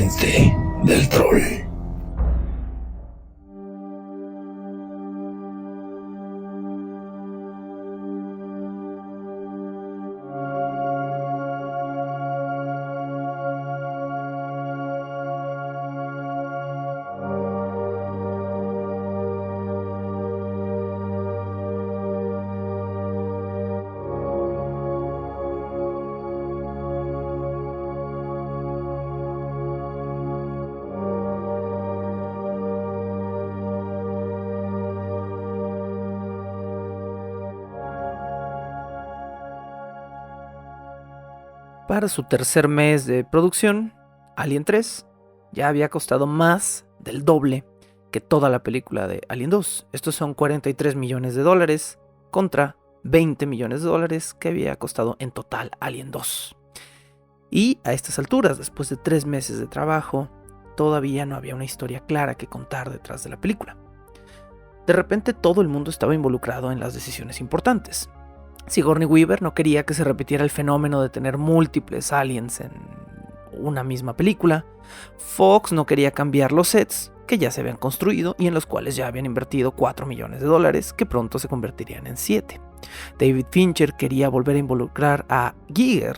mente del troll. Para su tercer mes de producción, Alien 3 ya había costado más del doble que toda la película de Alien 2. Estos son $43 millones contra $20 millones que había costado en total Alien 2. Y a estas alturas, después de 3 meses de trabajo, todavía no había una historia clara que contar detrás de la película. De repente todo el mundo estaba involucrado en las decisiones importantes. Sigourney Weaver no quería que se repitiera el fenómeno de tener múltiples aliens en una misma película. Fox no quería cambiar los sets que ya se habían construido y en los cuales ya habían invertido $4 millones que pronto se convertirían en 7. David Fincher quería volver a involucrar a Giger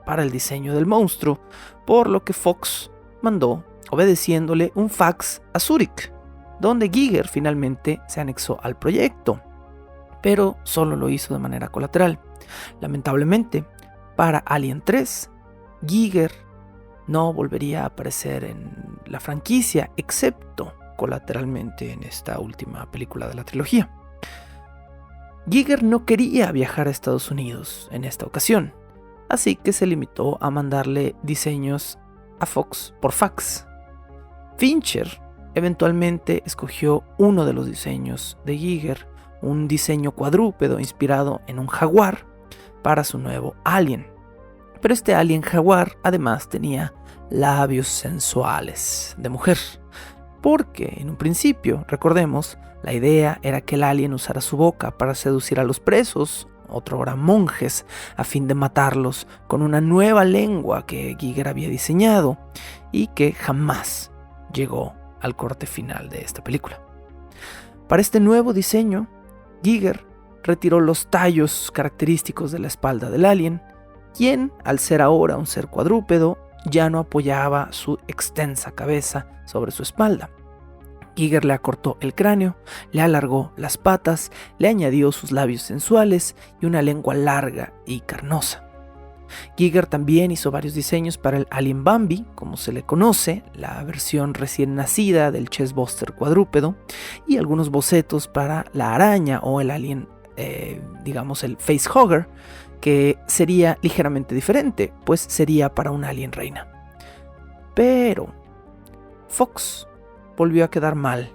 para el diseño del monstruo, por lo que Fox mandó, obedeciéndole, un fax a Zurich, donde Giger finalmente se anexó al proyecto, pero solo lo hizo de manera colateral. Lamentablemente, para Alien 3, Giger no volvería a aparecer en la franquicia, excepto colateralmente en esta última película de la trilogía. Giger no quería viajar a Estados Unidos en esta ocasión, así que se limitó a mandarle diseños a Fox por fax. Fincher eventualmente escogió uno de los diseños de Giger, un diseño cuadrúpedo inspirado en un jaguar, para su nuevo Alien. Pero este Alien jaguar además tenía labios sensuales de mujer, porque en un principio, recordemos, la idea era que el alien usara su boca para seducir a los presos, otrora monjes, a fin de matarlos con una nueva lengua que Giger había diseñado y que jamás llegó al corte final de esta película. Para este nuevo diseño, Giger retiró los tallos característicos de la espalda del alien, quien, al ser ahora un ser cuadrúpedo, ya no apoyaba su extensa cabeza sobre su espalda. Giger le acortó el cráneo, le alargó las patas, le añadió sus labios sensuales y una lengua larga y carnosa. Giger también hizo varios diseños para el Alien Bambi, como se le conoce, la versión recién nacida del chestbuster cuadrúpedo, y algunos bocetos para la araña o el alien, el facehugger, que sería ligeramente diferente, pues sería para un alien reina. Pero Fox volvió a quedar mal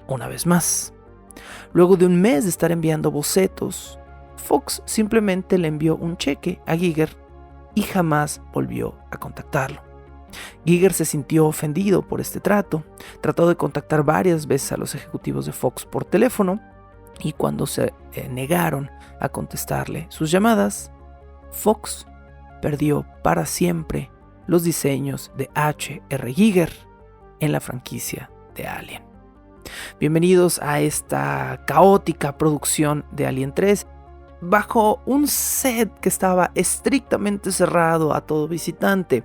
una vez más. Luego de un mes de estar enviando bocetos, Fox simplemente le envió un cheque a Giger y jamás volvió a contactarlo. Giger se sintió ofendido por este trato, trató de contactar varias veces a los ejecutivos de Fox por teléfono, y cuando se negaron a contestarle sus llamadas, Fox perdió para siempre los diseños de H.R. Giger en la franquicia de Alien. Bienvenidos a esta caótica producción de Alien 3, bajo un set que estaba estrictamente cerrado a todo visitante,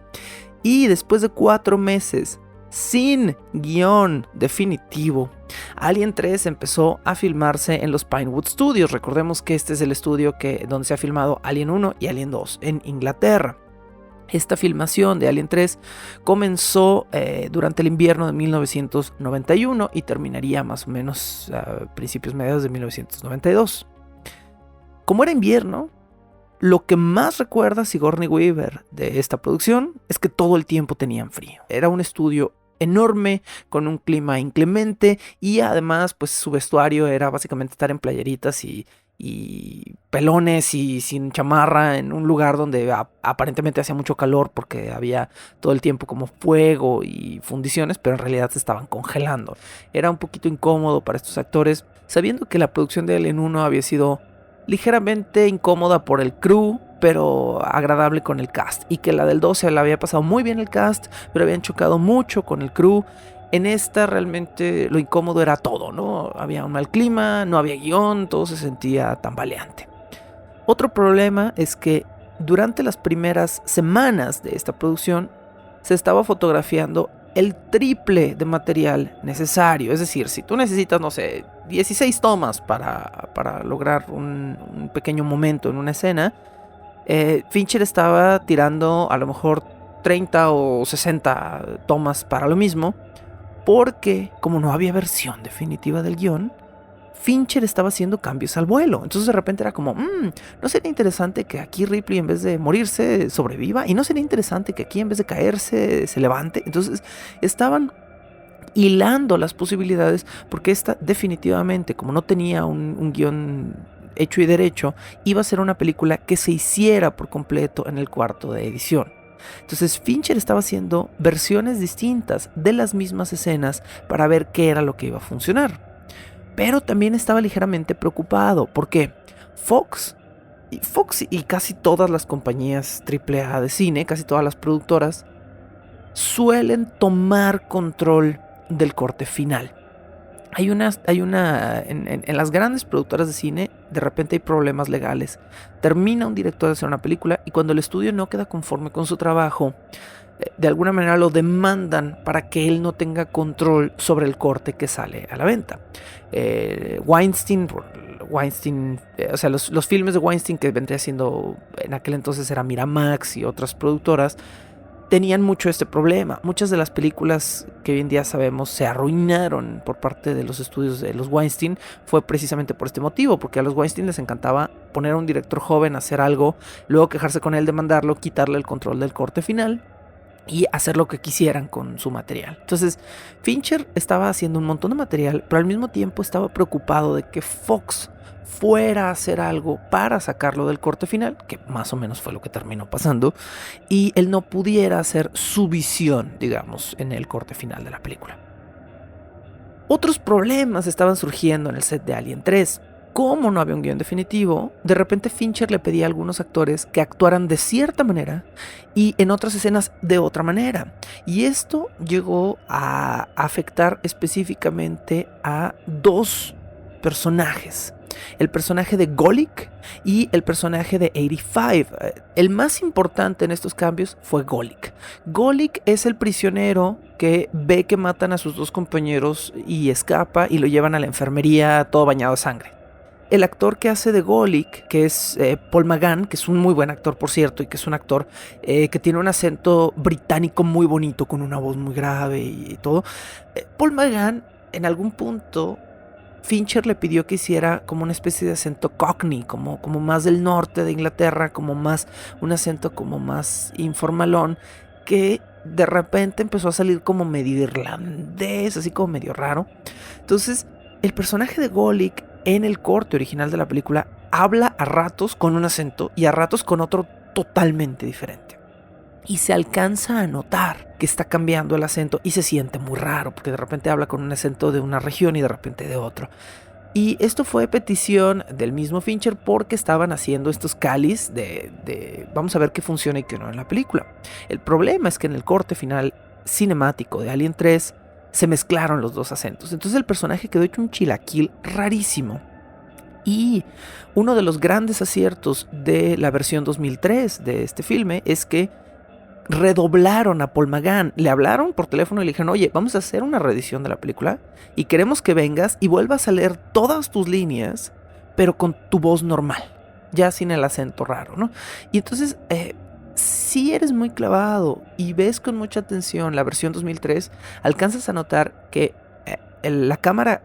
y después de 4 meses sin guión definitivo, Alien 3 empezó a filmarse en los Pinewood Studios. Recordemos que este es el estudio donde se ha filmado Alien 1 y Alien 2 en Inglaterra. Esta filmación de Alien 3 comenzó durante el invierno de 1991 y terminaría más o menos a mediados de 1992. Como era invierno, lo que más recuerda Sigourney Weaver de esta producción es que todo el tiempo tenían frío. Era un estudio enorme, con un clima inclemente, y además pues su vestuario era básicamente estar en playeritas y pelones y sin chamarra en un lugar donde aparentemente hacía mucho calor porque había todo el tiempo como fuego y fundiciones, pero en realidad se estaban congelando. Era un poquito incómodo para estos actores, sabiendo que la producción de Alien 1 había sido ligeramente incómoda por el crew pero agradable con el cast, y que la del 2 se la había pasado muy bien el cast, pero habían chocado mucho con el crew. En esta realmente lo incómodo era todo, ¿no? Había un mal clima, no había guión, todo se sentía tambaleante. Otro problema es que durante las primeras semanas de esta producción se estaba fotografiando el triple de material necesario. Es decir, si tú necesitas, no sé, 16 tomas para lograr un pequeño momento en una escena, Fincher estaba tirando a lo mejor 30 o 60 tomas para lo mismo, porque como no había versión definitiva del guión, Fincher estaba haciendo cambios al vuelo. Entonces de repente era como, ¿no sería interesante que aquí Ripley en vez de morirse sobreviva? ¿Y no sería interesante que aquí en vez de caerse se levante? Entonces estaban hilando las posibilidades, porque esta definitivamente, como no tenía un guión hecho y derecho, iba a ser una película que se hiciera por completo en el cuarto de edición. Entonces Fincher estaba haciendo versiones distintas de las mismas escenas para ver qué era lo que iba a funcionar. Pero también estaba ligeramente preocupado porque Fox y casi todas las compañías AAA de cine, casi todas las productoras, suelen tomar control del corte final. En las grandes productoras de cine, de repente hay problemas legales. Termina un director de hacer una película y cuando el estudio no queda conforme con su trabajo, de alguna manera lo demandan para que él no tenga control sobre el corte que sale a la venta. Weinstein, o sea, los filmes de Weinstein, que vendría siendo en aquel entonces era Miramax y otras productoras, tenían mucho este problema. Muchas de las películas que hoy en día sabemos se arruinaron por parte de los estudios de los Weinstein fue precisamente por este motivo, porque a los Weinstein les encantaba poner a un director joven a hacer algo, luego quejarse con él, demandarlo, quitarle el control del corte final y hacer lo que quisieran con su material. Entonces Fincher estaba haciendo un montón de material, pero al mismo tiempo estaba preocupado de que Fox fuera a hacer algo para sacarlo del corte final, que más o menos fue lo que terminó pasando, y él no pudiera hacer su visión, digamos, en el corte final de la película. Otros problemas estaban surgiendo en el set de Alien 3. Como no había un guión definitivo, de repente Fincher le pedía a algunos actores que actuaran de cierta manera y en otras escenas de otra manera. Y esto llegó a afectar específicamente a dos personajes. El personaje de Golik y el personaje de 85. El más importante en estos cambios fue Golik. Golik es el prisionero que ve que matan a sus dos compañeros y escapa y lo llevan a la enfermería todo bañado de sangre. El actor que hace de Golik, que es Paul McGann, que es un muy buen actor, por cierto, y que es un actor que tiene un acento británico muy bonito, con una voz muy grave y todo. Paul McGann, en algún punto, Fincher le pidió que hiciera como una especie de acento cockney, como más del norte de Inglaterra, como más un acento como más informalón, que de repente empezó a salir como medio irlandés, así como medio raro. Entonces, el personaje de Golik en el corte original de la película habla a ratos con un acento y a ratos con otro totalmente diferente. Y se alcanza a notar que está cambiando el acento y se siente muy raro, porque de repente habla con un acento de una región y de repente de otro. Y esto fue petición del mismo Fincher porque estaban haciendo estos cáliz de vamos a ver qué funciona y qué no en la película. El problema es que en el corte final cinemático de Alien 3 se mezclaron los dos acentos. Entonces el personaje quedó hecho un chilaquil rarísimo. Y uno de los grandes aciertos de la versión 2003 de este filme es que redoblaron a Paul McGann. Le hablaron por teléfono y le dijeron: oye, vamos a hacer una reedición de la película y queremos que vengas y vuelvas a leer todas tus líneas, pero con tu voz normal, ya sin el acento raro, ¿no? Y entonces, si eres muy clavado y ves con mucha atención la versión 2003, alcanzas a notar que la cámara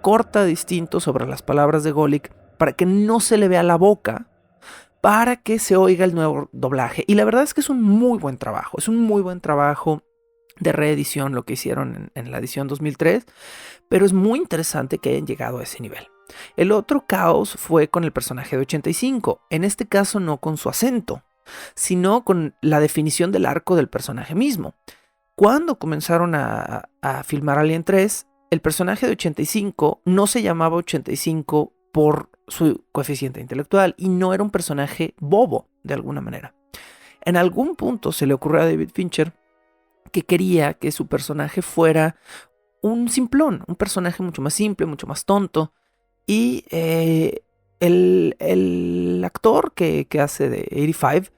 corta distinto sobre las palabras de Golik para que no se le vea la boca, para que se oiga el nuevo doblaje. Y la verdad es que es un muy buen trabajo. Es un muy buen trabajo de reedición lo que hicieron en la edición 2003, pero es muy interesante que hayan llegado a ese nivel. El otro caos fue con el personaje de 85, en este caso no con su acento, sino con la definición del arco del personaje mismo. Cuando comenzaron a filmar Alien 3, el personaje de 85 no se llamaba 85 por su coeficiente intelectual y no era un personaje bobo. de alguna manera. En algún punto se le ocurrió a David Fincher que quería que su personaje fuera un simplón, un personaje mucho más simple, mucho más tonto. Y el actor que hace de 85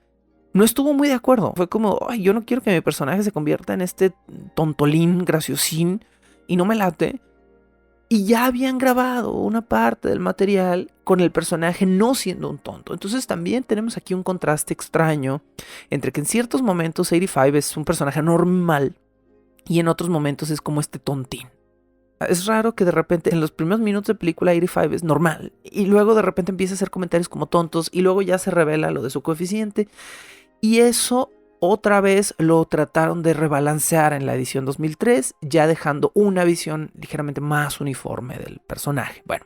no estuvo muy de acuerdo. Fue como, ay, yo no quiero que mi personaje se convierta en este tontolín, graciosín, y no me late. Y ya habían grabado una parte del material con el personaje no siendo un tonto. Entonces también tenemos aquí un contraste extraño entre que en ciertos momentos 85 es un personaje normal y en otros momentos es como este tontín. Es raro que de repente en los primeros minutos de película 85 es normal y luego de repente empieza a hacer comentarios como tontos y luego ya se revela lo de su coeficiente. Y eso otra vez lo trataron de rebalancear en la edición 2003, ya dejando una visión ligeramente más uniforme del personaje. Bueno,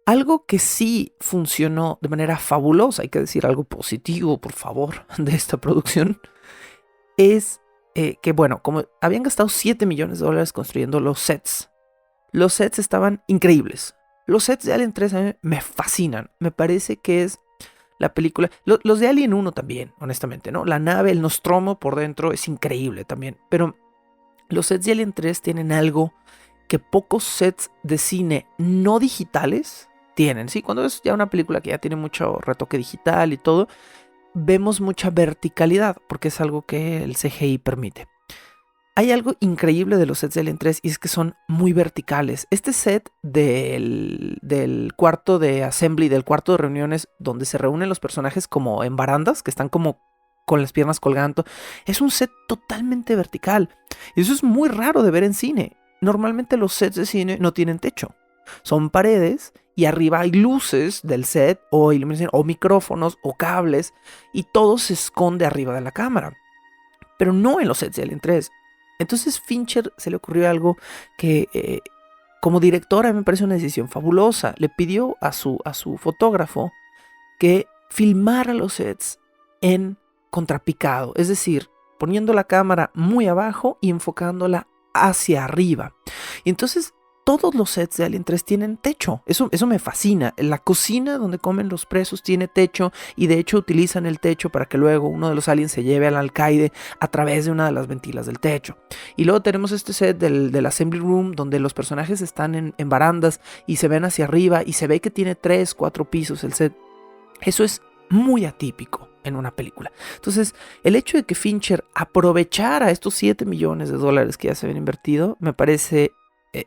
algo que sí funcionó de manera fabulosa, hay que decir algo positivo, por favor, de esta producción, es que, bueno, como habían gastado $7 millones construyendo los sets estaban increíbles. Los sets de Alien 3 a mí me fascinan, me parece que es la película, los de Alien 1 también, honestamente, ¿no? La nave, el Nostromo por dentro es increíble también, pero los sets de Alien 3 tienen algo que pocos sets de cine no digitales tienen, ¿sí? Cuando es ya una película que ya tiene mucho retoque digital y todo, vemos mucha verticalidad, porque es algo que el CGI permite. Hay algo increíble de los sets de Alien 3 y es que son muy verticales. Este set del cuarto de assembly, del cuarto de reuniones donde se reúnen los personajes como en barandas, que están como con las piernas colgando, es un set totalmente vertical. Y eso es muy raro de ver en cine. Normalmente los sets de cine no tienen techo. Son paredes y arriba hay luces del set o iluminación o micrófonos o cables y todo se esconde arriba de la cámara. Pero no en los sets de Alien 3. Entonces Fincher se le ocurrió algo que como directora me parece una decisión fabulosa. Le pidió a su fotógrafo que filmara los sets en contrapicado, es decir, poniendo la cámara muy abajo y enfocándola hacia arriba. Y entonces todos los sets de Alien 3 tienen techo. Eso me fascina. La cocina donde comen los presos tiene techo y de hecho utilizan el techo para que luego uno de los aliens se lleve al alcaide a través de una de las ventilas del techo. Y luego tenemos este set del Assembly Room donde los personajes están en barandas y se ven hacia arriba y se ve que tiene 3, 4 pisos el set. Eso es muy atípico en una película. Entonces, el hecho de que Fincher aprovechara estos $7 millones que ya se habían invertido me parece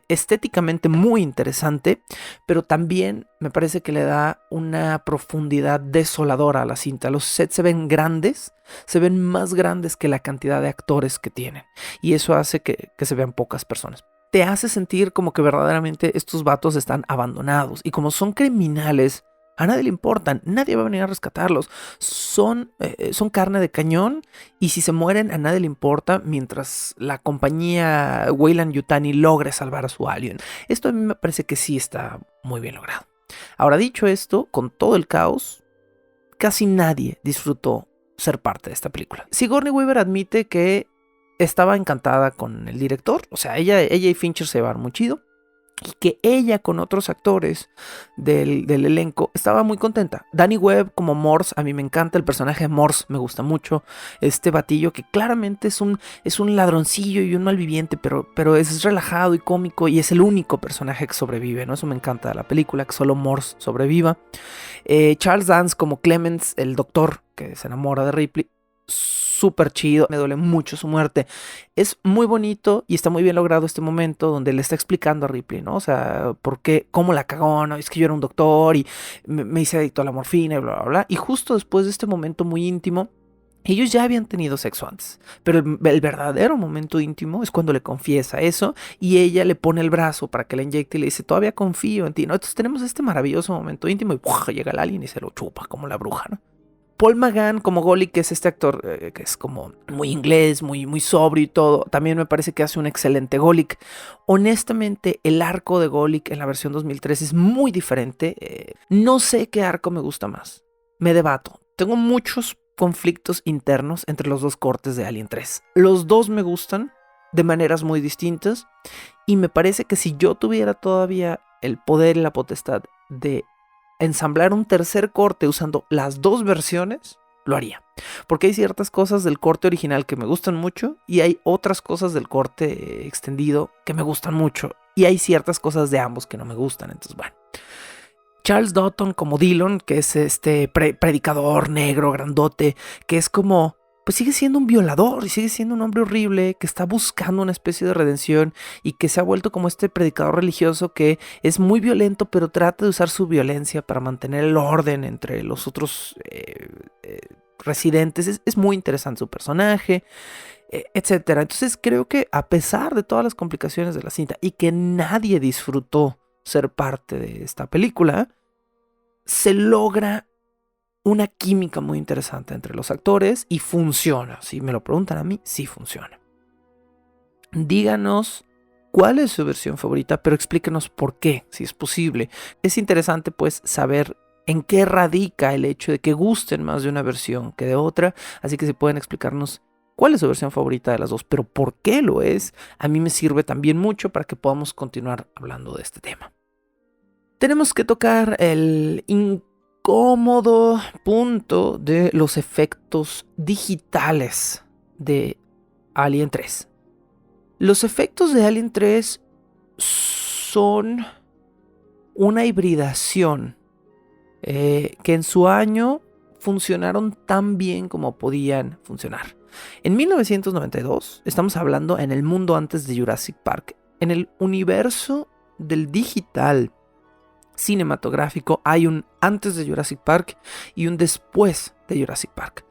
estéticamente muy interesante, pero también me parece que le da una profundidad desoladora a la cinta. Los sets se ven grandes, se ven más grandes que la cantidad de actores que tienen, y eso hace que se vean pocas personas. Te hace sentir como que verdaderamente estos vatos están abandonados, y como son criminales, a nadie le importan, nadie va a venir a rescatarlos. Son carne de cañón y si se mueren a nadie le importa mientras la compañía Weyland-Yutani logre salvar a su alien. Esto a mí me parece que sí está muy bien logrado. Ahora, dicho esto, con todo el caos, casi nadie disfrutó ser parte de esta película. Sigourney Weaver admite que estaba encantada con el director, o sea, ella y Fincher se llevaron muy chido. Y que ella con otros actores del elenco estaba muy contenta. Danny Webb como Morse, a mí me encanta el personaje de Morse, me gusta mucho. Este batillo que claramente es un ladroncillo y un malviviente, pero es relajado y cómico y es el único personaje que sobrevive, ¿no? Eso me encanta de la película, que solo Morse sobreviva. Charles Dance como Clemens, el doctor que se enamora de Ripley. Súper chido, me duele mucho su muerte. Es muy bonito y está muy bien logrado este momento donde le está explicando a Ripley, ¿no? O sea, por qué, cómo la cagó, ¿no? Es que yo era un doctor y me hice adicto a la morfina y bla, bla, bla. Y justo después de este momento muy íntimo, ellos ya habían tenido sexo antes, pero el verdadero momento íntimo es cuando le confiesa eso y ella le pone el brazo para que la inyecte y le dice, todavía confío en ti, ¿no? Entonces tenemos este maravilloso momento íntimo y ¡buah! Llega el alien y se lo chupa como la bruja, ¿no? Paul McGann como Golic, que es este actor que es como muy inglés, muy, muy sobrio y todo, también me parece que hace un excelente Golic. Honestamente, el arco de Golic en la versión 2003 es muy diferente. No sé qué arco me gusta más. Me debato. Tengo muchos conflictos internos entre los dos cortes de Alien 3. Los dos me gustan de maneras muy distintas y me parece que si yo tuviera todavía el poder y la potestad de ensamblar un tercer corte usando las dos versiones, lo haría. Porque hay ciertas cosas del corte original que me gustan mucho y hay otras cosas del corte extendido que me gustan mucho. Y hay ciertas cosas de ambos que no me gustan. Entonces, bueno. Charles Dutton como Dillon, que es este predicador negro, grandote, que es como... pues sigue siendo un violador y sigue siendo un hombre horrible que está buscando una especie de redención y que se ha vuelto como este predicador religioso que es muy violento, pero trata de usar su violencia para mantener el orden entre los otros residentes. Es muy interesante su personaje, etcétera. Entonces creo que a pesar de todas las complicaciones de la cinta y que nadie disfrutó ser parte de esta película, se logra una química muy interesante entre los actores y funciona. Si me lo preguntan a mí, sí funciona. Díganos cuál es su versión favorita, pero explíquenos por qué, si es posible. Es interesante pues saber en qué radica el hecho de que gusten más de una versión que de otra, así que si pueden explicarnos cuál es su versión favorita de las dos, pero por qué lo es, a mí me sirve también mucho para que podamos continuar hablando de este tema. Tenemos que tocar el incómodo punto de los efectos digitales de Alien 3. Los efectos de Alien 3 son una hibridación que en su año funcionaron tan bien como podían funcionar. En 1992, estamos hablando en el mundo antes de Jurassic Park, en el universo del digital cinematográfico hay un antes de Jurassic Park y un después de Jurassic Park.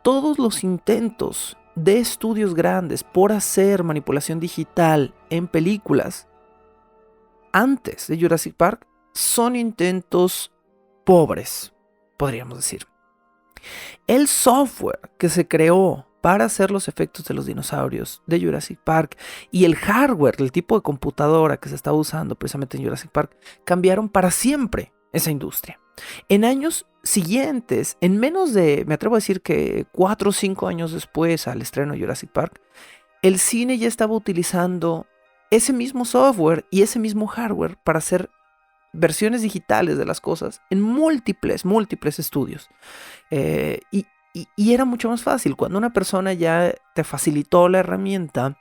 Todos los intentos de estudios grandes por hacer manipulación digital en películas antes de Jurassic Park son intentos pobres, podríamos decir. El software que se creó para hacer los efectos de los dinosaurios de Jurassic Park y el hardware, el tipo de computadora que se estaba usando precisamente en Jurassic Park, cambiaron para siempre esa industria. En años siguientes, en menos de, me atrevo a decir que 4 o 5 años después al estreno de Jurassic Park, el cine ya estaba utilizando ese mismo software y ese mismo hardware para hacer versiones digitales de las cosas en múltiples estudios. Y era mucho más fácil. Cuando una persona ya te facilitó la herramienta,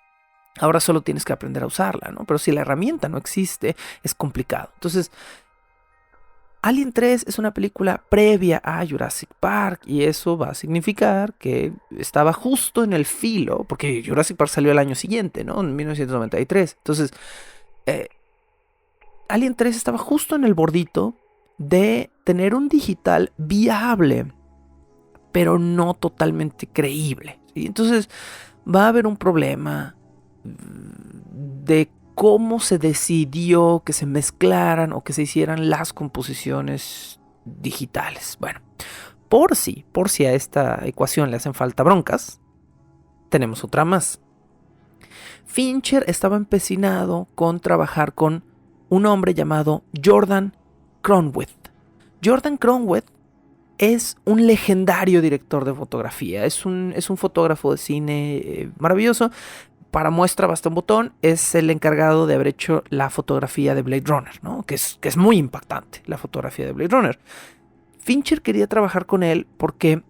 ahora solo tienes que aprender a usarla, ¿no? Pero si la herramienta no existe, es complicado. Entonces, Alien 3 es una película previa a Jurassic Park y eso va a significar que estaba justo en el filo, porque Jurassic Park salió el año siguiente, ¿no? En 1993. Entonces, Alien 3 estaba justo en el bordito de tener un digital viable, pero no totalmente creíble, ¿sí? Entonces va a haber un problema de cómo se decidió que se mezclaran o que se hicieran las composiciones digitales. Bueno, por si a esta ecuación le hacen falta broncas, tenemos otra más. Fincher estaba empecinado con trabajar con un hombre llamado Jordan Cronenweth. Jordan Cronenweth es un legendario director de fotografía, es un fotógrafo de cine maravilloso. Para muestra basta un botón, es el encargado de haber hecho la fotografía de Blade Runner, ¿no? que es muy impactante, la fotografía de Blade Runner. Fincher quería trabajar con él porque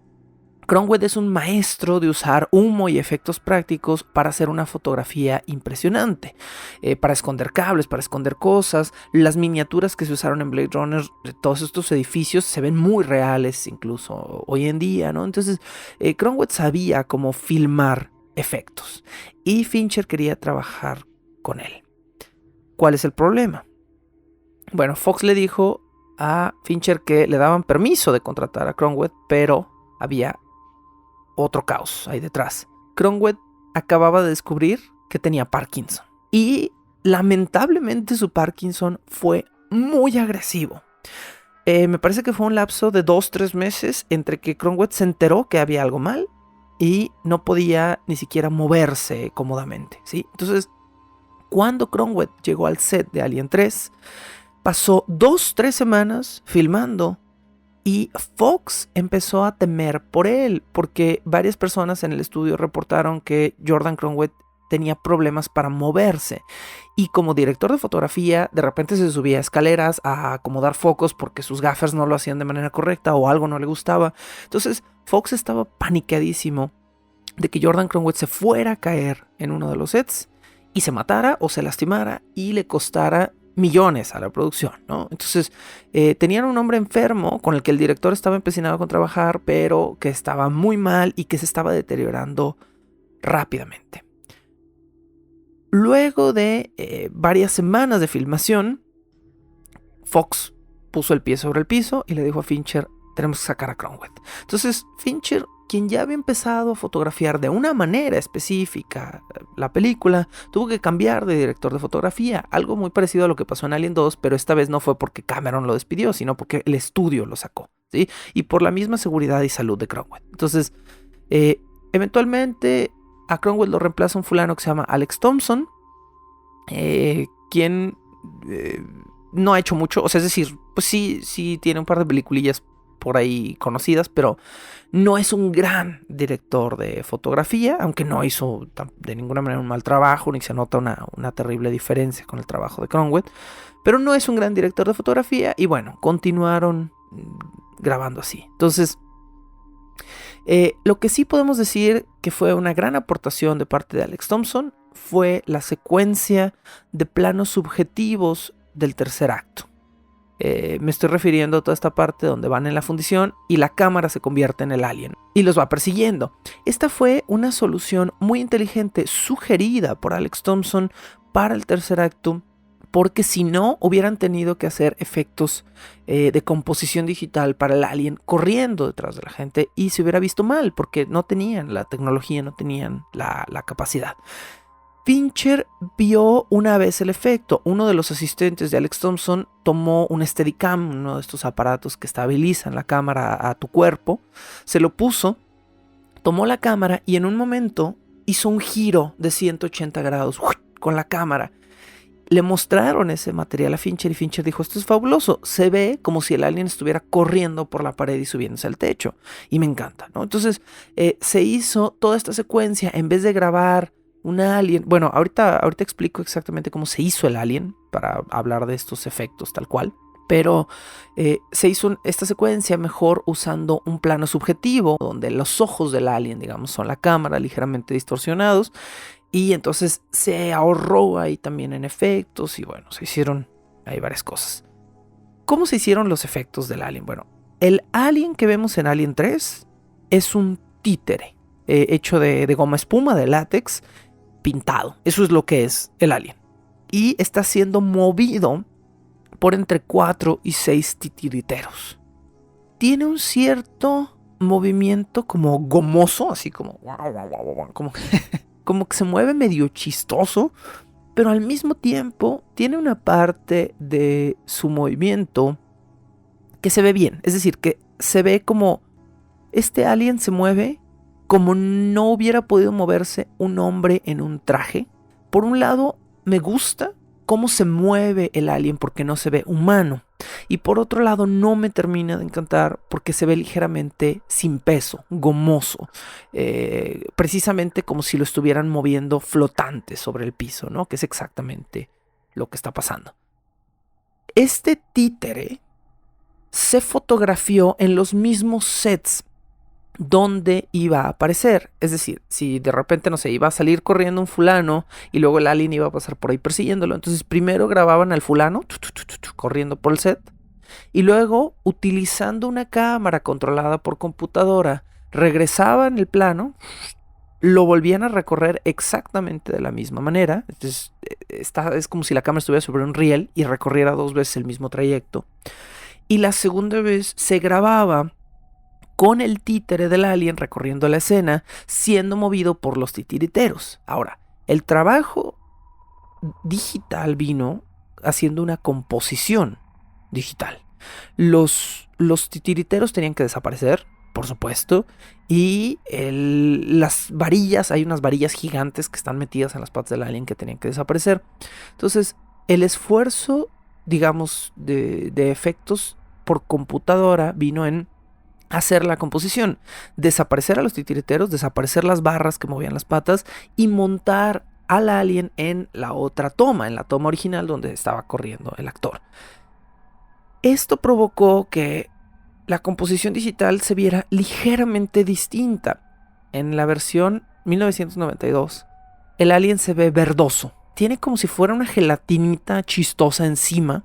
Cronenweth es un maestro de usar humo y efectos prácticos para hacer una fotografía impresionante, para esconder cables, para esconder cosas. Las miniaturas que se usaron en Blade Runner, todos estos edificios se ven muy reales incluso hoy en día, ¿no? Entonces, Cronenweth sabía cómo filmar efectos y Fincher quería trabajar con él. ¿Cuál es el problema? Bueno, Fox le dijo a Fincher que le daban permiso de contratar a Cronenweth, pero había otro caos ahí detrás. Cronenweth acababa de descubrir que tenía Parkinson y lamentablemente su Parkinson fue muy agresivo. Me parece que fue un lapso de 2-3 meses entre que Cronenweth se enteró que había algo mal y no podía ni siquiera moverse cómodamente, ¿sí? Entonces, cuando Cronenweth llegó al set de Alien 3, pasó 2-3 semanas filmando y Fox empezó a temer por él, porque varias personas en el estudio reportaron que Jordan Cronenweth tenía problemas para moverse. Y como director de fotografía, de repente se subía a escaleras a acomodar focos porque sus gaffers no lo hacían de manera correcta o algo no le gustaba. Entonces Fox estaba paniqueadísimo de que Jordan Cromwell se fuera a caer en uno de los sets y se matara o se lastimara y le costara millones a la producción, ¿no? Entonces tenían un hombre enfermo con el que el director estaba empecinado con trabajar, pero que estaba muy mal y que se estaba deteriorando rápidamente. Luego de varias semanas de filmación, Fox puso el pie sobre el piso y le dijo a Fincher: tenemos que sacar a Cromwell. Entonces Fincher, quien ya había empezado a fotografiar de una manera específica la película, tuvo que cambiar de director de fotografía, algo muy parecido a lo que pasó en Alien 2, pero esta vez no fue porque Cameron lo despidió, sino porque el estudio lo sacó, ¿sí? Y por la misma seguridad y salud de Cromwell. Entonces, eventualmente a Cromwell lo reemplaza un fulano que se llama Alex Thompson, quien no ha hecho mucho, o sea, es decir, pues sí tiene un par de peliculillas por ahí conocidas, pero no es un gran director de fotografía, aunque no hizo de ninguna manera un mal trabajo, ni se nota una terrible diferencia con el trabajo de Cromwell, pero no es un gran director de fotografía y bueno, continuaron grabando así. Entonces, lo que sí podemos decir que fue una gran aportación de parte de Alex Thompson fue la secuencia de planos subjetivos del tercer acto. Me estoy refiriendo a toda esta parte donde van en la fundición y la cámara se convierte en el alien y los va persiguiendo. Esta fue una solución muy inteligente sugerida por Alex Thompson para el tercer acto, porque si no hubieran tenido que hacer efectos de composición digital para el alien corriendo detrás de la gente y se hubiera visto mal porque no tenían la tecnología, no tenían la capacidad. Fincher vio una vez el efecto. Uno de los asistentes de Alex Thompson tomó un Steadicam, uno de estos aparatos que estabilizan la cámara a tu cuerpo, se lo puso, tomó la cámara y en un momento hizo un giro de 180 grados con la cámara. Le mostraron ese material a Fincher y Fincher dijo: esto es fabuloso, se ve como si el alien estuviera corriendo por la pared y subiéndose al techo, y me encanta, ¿no? Entonces se hizo toda esta secuencia en vez de grabar un alien. Bueno, ahorita explico exactamente cómo se hizo el alien para hablar de estos efectos tal cual. Pero se hizo esta secuencia mejor usando un plano subjetivo, donde los ojos del alien, digamos, son la cámara ligeramente distorsionados. Y entonces se ahorró ahí también en efectos. Y bueno, se hicieron ahí varias cosas. ¿Cómo se hicieron los efectos del alien? Bueno, el alien que vemos en Alien 3 es un títere hecho de goma espuma, de látex, pintado. Eso es lo que es el alien. Y está siendo movido por entre 4 y 6 titiriteros. Tiene un cierto movimiento como gomoso, así como como que se mueve medio chistoso, pero al mismo tiempo tiene una parte de su movimiento que se ve bien. Es decir, que se ve como este alien se mueve como no hubiera podido moverse un hombre en un traje. Por un lado, me gusta cómo se mueve el alien porque no se ve humano. Y por otro lado, no me termina de encantar porque se ve ligeramente sin peso, gomoso. Precisamente como si lo estuvieran moviendo flotante sobre el piso, ¿no? Que es exactamente lo que está pasando. Este títere se fotografió en los mismos sets donde iba a aparecer. Es decir, si de repente, no sé, iba a salir corriendo un fulano y luego el alien iba a pasar por ahí persiguiéndolo, entonces primero grababan al fulano corriendo por el set y luego, utilizando una cámara controlada por computadora, regresaban el plano, lo volvían a recorrer exactamente de la misma manera. Entonces es como si la cámara estuviera sobre un riel y recorriera 2 veces el mismo trayecto, y la segunda vez se grababa con el títere del alien recorriendo la escena, siendo movido por los titiriteros. Ahora, el trabajo digital vino haciendo una composición digital. Los titiriteros tenían que desaparecer, por supuesto, y las varillas, hay unas varillas gigantes que están metidas en las patas del alien que tenían que desaparecer. Entonces, el esfuerzo, digamos, de efectos por computadora vino en hacer la composición, desaparecer a los titiriteros, desaparecer las barras que movían las patas y montar al alien en la otra toma, en la toma original donde estaba corriendo el actor. Esto provocó que la composición digital se viera ligeramente distinta. En la versión 1992, el alien se ve verdoso. Tiene como si fuera una gelatinita chistosa encima,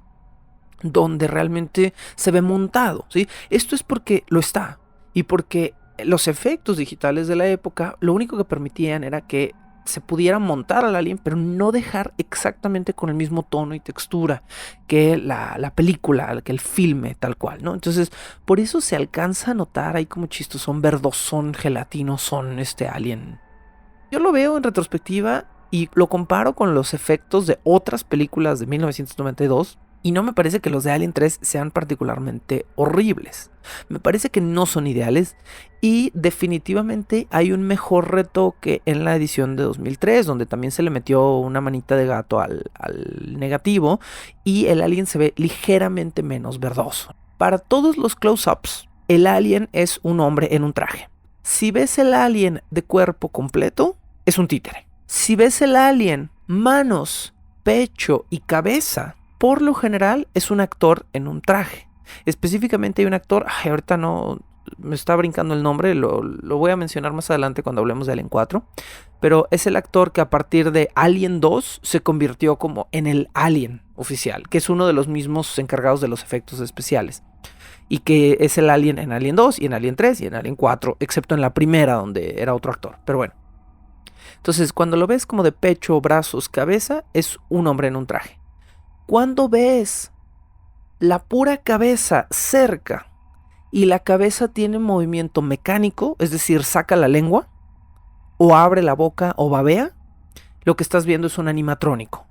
donde realmente se ve montado, ¿sí? Esto es porque lo está, y porque los efectos digitales de la época lo único que permitían era que se pudiera montar al alien, pero no dejar exactamente con el mismo tono y textura que la película, que el filme tal cual, ¿no? Entonces, por eso se alcanza a notar ahí como chistosón, verdosón, gelatinosón este alien. Yo lo veo en retrospectiva y lo comparo con los efectos de otras películas de 1992 y no me parece que los de Alien 3 sean particularmente horribles. Me parece que no son ideales y definitivamente hay un mejor retoque en la edición de 2003, donde también se le metió una manita de gato al negativo y el alien se ve ligeramente menos verdoso. Para todos los close-ups, el alien es un hombre en un traje. Si ves el alien de cuerpo completo, es un títere. Si ves el alien, manos, pecho y cabeza, por lo general es un actor en un traje. Específicamente hay un actor, ahorita no me está brincando el nombre, lo voy a mencionar más adelante cuando hablemos de Alien 4, pero es el actor que a partir de Alien 2 se convirtió como en el Alien oficial, que es uno de los mismos encargados de los efectos especiales. Y que es el alien en Alien 2 y en Alien 3 y en Alien 4, excepto en la primera donde era otro actor, pero bueno. Entonces, cuando lo ves como de pecho, brazos, cabeza, es un hombre en un traje. Cuando ves la pura cabeza cerca y la cabeza tiene movimiento mecánico, es decir, saca la lengua, o abre la boca o babea, lo que estás viendo es un animatrónico.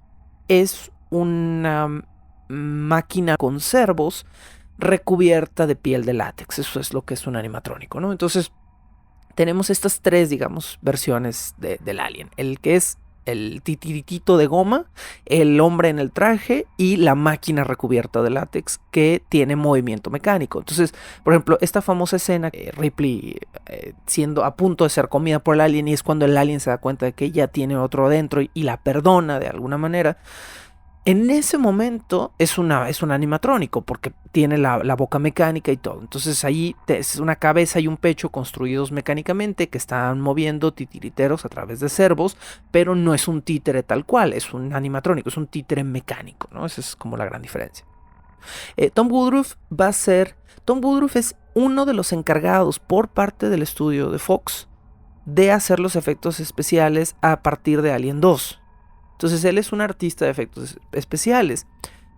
Es una máquina con servos recubierta de piel de látex. Eso es lo que es un animatrónico, ¿no? Entonces, tenemos estas tres, digamos, versiones del alien. El que es el titiritito de goma, el hombre en el traje y la máquina recubierta de látex que tiene movimiento mecánico. Entonces, por ejemplo, esta famosa escena, Ripley siendo a punto de ser comida por el alien y es cuando el alien se da cuenta de que ya tiene otro adentro y la perdona de alguna manera. En ese momento es un animatrónico porque tiene la boca mecánica y todo. Entonces ahí es una cabeza y un pecho construidos mecánicamente que están moviendo titiriteros a través de servos, pero no es un títere tal cual, es un animatrónico, es un títere mecánico, ¿no? Esa es como la gran diferencia. Tom Woodruff es uno de los encargados por parte del estudio de Fox de hacer los efectos especiales a partir de Alien 2. Entonces él es un artista de efectos especiales.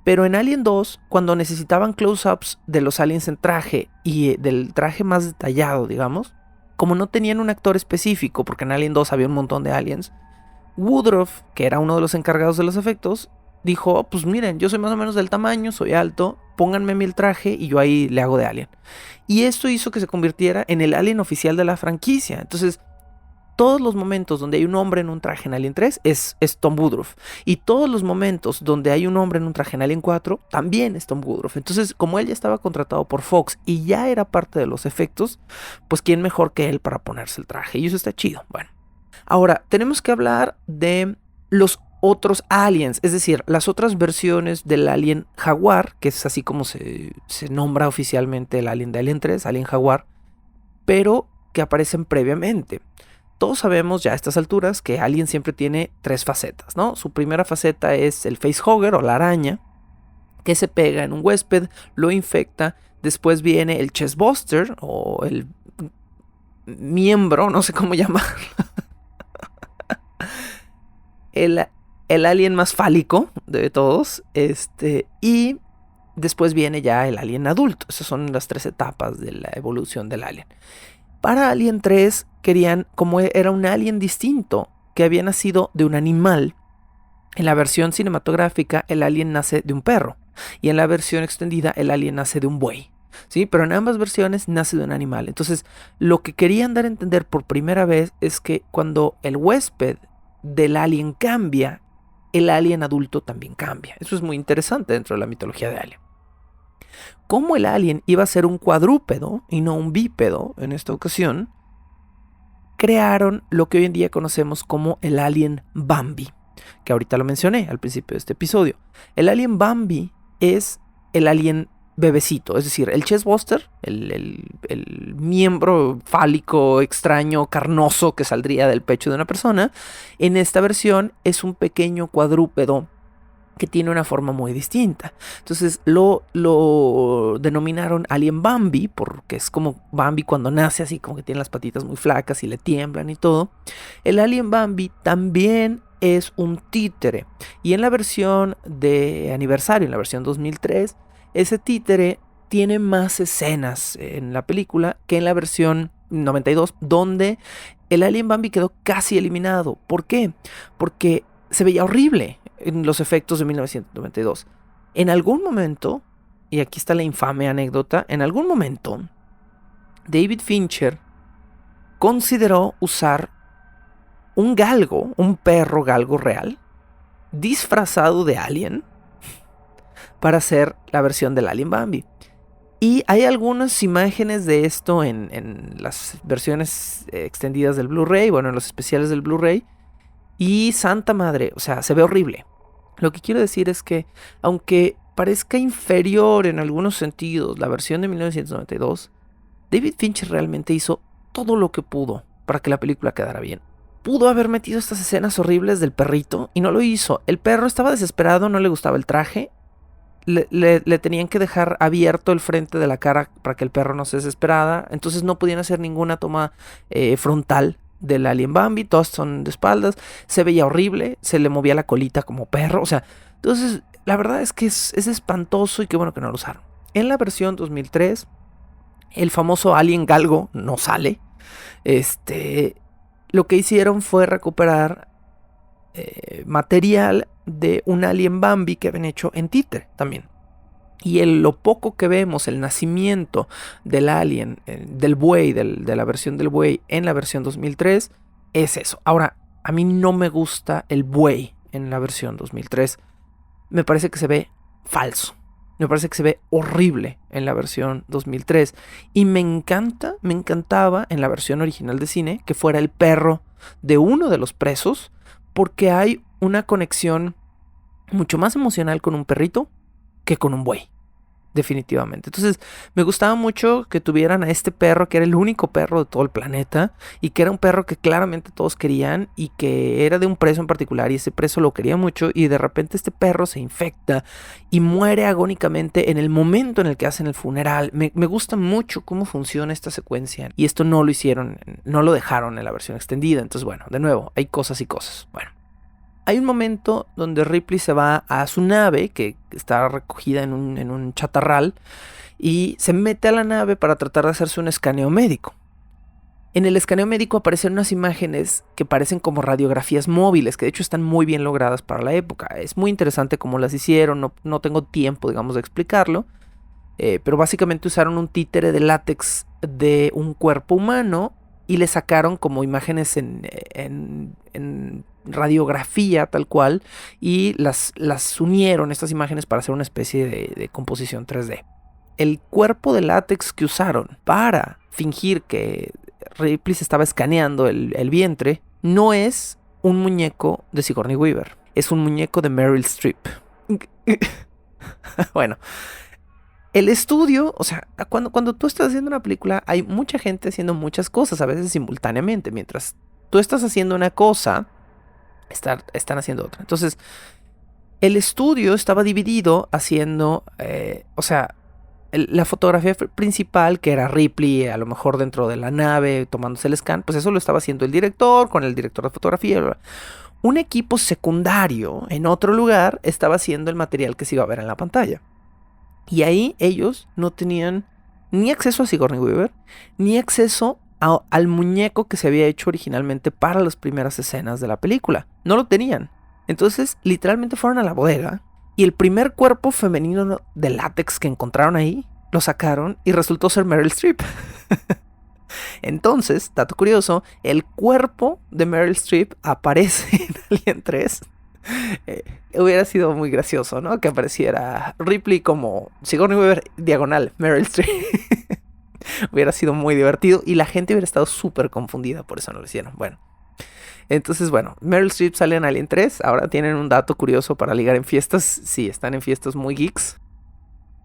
Pero en Alien 2, cuando necesitaban close-ups de los aliens en traje y del traje más detallado, digamos, como no tenían un actor específico, porque en Alien 2 había un montón de aliens, Woodruff, que era uno de los encargados de los efectos, dijo, oh, pues miren, yo soy más o menos del tamaño, soy alto, pónganme mi el traje y yo ahí le hago de alien. Y esto hizo que se convirtiera en el alien oficial de la franquicia. Entonces, todos los momentos donde hay un hombre en un traje en Alien 3 es Tom Woodruff. Y todos los momentos donde hay un hombre en un traje en Alien 4 también es Tom Woodruff. Entonces, como él ya estaba contratado por Fox y ya era parte de los efectos, pues quién mejor que él para ponerse el traje. Y eso está chido. Bueno, ahora tenemos que hablar de los otros aliens, es decir, las otras versiones del alien Jaguar, que es así como se nombra oficialmente el alien de Alien 3, Alien Jaguar, pero que aparecen previamente. Todos sabemos ya a estas alturas que Alien siempre tiene tres facetas, ¿no? Su primera faceta es el facehugger o la araña, que se pega en un huésped, lo infecta. Después viene el chestbuster o el miembro, no sé cómo llamarlo. el alien más fálico de todos. Y después viene ya el alien adulto. Esas son las tres etapas de la evolución del alien. Para Alien 3 querían, como era un alien distinto, que había nacido de un animal, en la versión cinematográfica el alien nace de un perro y en la versión extendida el alien nace de un buey, ¿sí? Pero en ambas versiones nace de un animal. Entonces, lo que querían dar a entender por primera vez es que cuando el huésped del alien cambia, el alien adulto también cambia. Eso es muy interesante dentro de la mitología de Alien. Como el alien iba a ser un cuadrúpedo y no un bípedo en esta ocasión, crearon lo que hoy en día conocemos como el Alien Bambi, que ahorita lo mencioné al principio de este episodio. El Alien Bambi es el alien bebecito, es decir, el chestbuster, el miembro fálico extraño, carnoso que saldría del pecho de una persona. En esta versión es un pequeño cuadrúpedo que tiene una forma muy distinta. Entonces lo denominaron Alien Bambi, porque es como Bambi cuando nace, así como que tiene las patitas muy flacas y le tiemblan y todo. El Alien Bambi también es un títere, y en la versión de aniversario, en la versión 2003, ese títere tiene más escenas en la película que en la versión 92, donde el Alien Bambi quedó casi eliminado. ¿Por qué? Porque se veía horrible en los efectos de 1992. En algún momento, y aquí está la infame anécdota, en algún momento David Fincher consideró usar un galgo, un perro galgo real, disfrazado de alien, para hacer la versión del Alien Bambi. Y hay algunas imágenes de esto en las versiones extendidas del Blu-ray, bueno, en los especiales del Blu-ray. Y santa madre, o sea, se ve horrible. Lo que quiero decir es que, aunque parezca inferior en algunos sentidos la versión de 1992, David Fincher realmente hizo todo lo que pudo para que la película quedara bien. Pudo haber metido estas escenas horribles del perrito y no lo hizo. El perro estaba desesperado, no le gustaba el traje. Le tenían que dejar abierto el frente de la cara para que el perro no se desesperara. Entonces no podían hacer ninguna toma frontal del Alien Bambi. Todas son de espaldas. Se veía horrible. Se le movía la colita como perro. O sea, entonces la verdad es que es espantoso y qué bueno que no lo usaron. En la versión 2003, el famoso Alien Galgo no sale. Lo que hicieron fue recuperar material de un Alien Bambi que habían hecho en títere también. Y lo poco que vemos, el nacimiento del alien, del buey, de la versión del buey en la versión 2003, es eso. Ahora, a mí no me gusta el buey en la versión 2003. Me parece que se ve falso. Me parece que se ve horrible en la versión 2003. Y me encantaba en la versión original de cine que fuera el perro de uno de los presos, porque hay una conexión mucho más emocional con un perrito que con un buey, definitivamente. Entonces me gustaba mucho que tuvieran a este perro, que era el único perro de todo el planeta, y que era un perro que claramente todos querían, y que era de un preso en particular, y ese preso lo quería mucho, y de repente este perro se infecta y muere agónicamente en el momento en el que hacen el funeral. Me gusta mucho cómo funciona esta secuencia, y esto no lo hicieron, no lo dejaron en la versión extendida. Entonces bueno, de nuevo, hay cosas y cosas. Bueno, hay un momento donde Ripley se va a su nave, que está recogida en un chatarral, y se mete a la nave para tratar de hacerse un escaneo médico. En el escaneo médico aparecen unas imágenes que parecen como radiografías móviles, que de hecho están muy bien logradas para la época. Es muy interesante cómo las hicieron, no tengo tiempo, digamos, de explicarlo. Pero básicamente usaron un títere de látex de un cuerpo humano y le sacaron como imágenes en radiografía tal cual, y las unieron estas imágenes para hacer una especie de composición 3D. El cuerpo de látex que usaron para fingir que Ripley se estaba escaneando el vientre no es un muñeco de Sigourney Weaver, es un muñeco de Meryl Streep. Bueno, el estudio, o sea, cuando tú estás haciendo una película, hay mucha gente haciendo muchas cosas, a veces simultáneamente. Mientras tú estás haciendo una cosa, están haciendo otra. Entonces, el estudio estaba dividido haciendo, la fotografía principal, que era Ripley, a lo mejor dentro de la nave, tomándose el scan, pues eso lo estaba haciendo el director, con el director de fotografía, bla, bla. Un equipo secundario, en otro lugar, estaba haciendo el material que se iba a ver en la pantalla. Y ahí ellos no tenían ni acceso a Sigourney Weaver, ni acceso al muñeco que se había hecho originalmente para las primeras escenas de la película. No lo tenían. Entonces, literalmente fueron a la bodega, y el primer cuerpo femenino de látex que encontraron ahí, lo sacaron y resultó ser Meryl Streep. Entonces, dato curioso, el cuerpo de Meryl Streep aparece en Alien 3. Hubiera sido muy gracioso, ¿no? Que apareciera Ripley como Sigourney Weaver diagonal Meryl Streep. Hubiera sido muy divertido y la gente hubiera estado súper confundida, por eso no lo hicieron. Bueno, entonces, bueno, Meryl Streep sale en Alien 3. Ahora tienen un dato curioso para ligar en fiestas. Sí, están en fiestas muy geeks.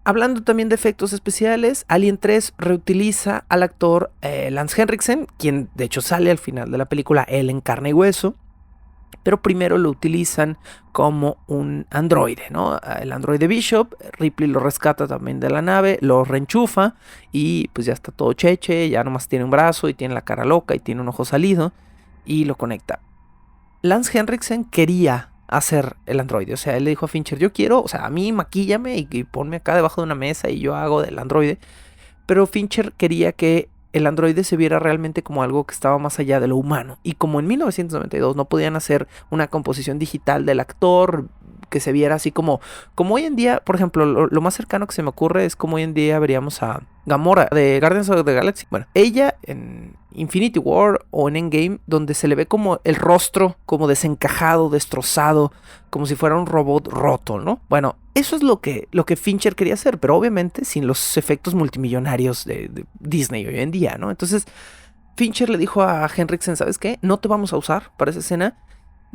Hablando también de efectos especiales, Alien 3 reutiliza al actor Lance Henriksen, quien de hecho sale al final de la película, él en carne y hueso. Pero primero lo utilizan como un androide, ¿no? El androide Bishop, Ripley lo rescata también de la nave, lo reenchufa y pues ya está todo cheche, ya nomás tiene un brazo y tiene la cara loca y tiene un ojo salido y lo conecta. Lance Henriksen quería hacer el androide, o sea, él le dijo a Fincher, yo quiero, o sea, a mí maquíllame y ponme acá debajo de una mesa y yo hago del androide, pero Fincher quería que el androide se viera realmente como algo que estaba más allá de lo humano. Y como en 1992 no podían hacer una composición digital del actor que se viera así como hoy en día, por ejemplo, lo más cercano que se me ocurre es como hoy en día veríamos a Gamora de Guardians of the Galaxy. Bueno, ella en Infinity War o en Endgame, donde se le ve como el rostro como desencajado, destrozado, como si fuera un robot roto, ¿no? Bueno, eso es lo que Fincher quería hacer, pero obviamente sin los efectos multimillonarios de Disney hoy en día, ¿no? Entonces Fincher le dijo a Henriksen, ¿sabes qué? No te vamos a usar para esa escena.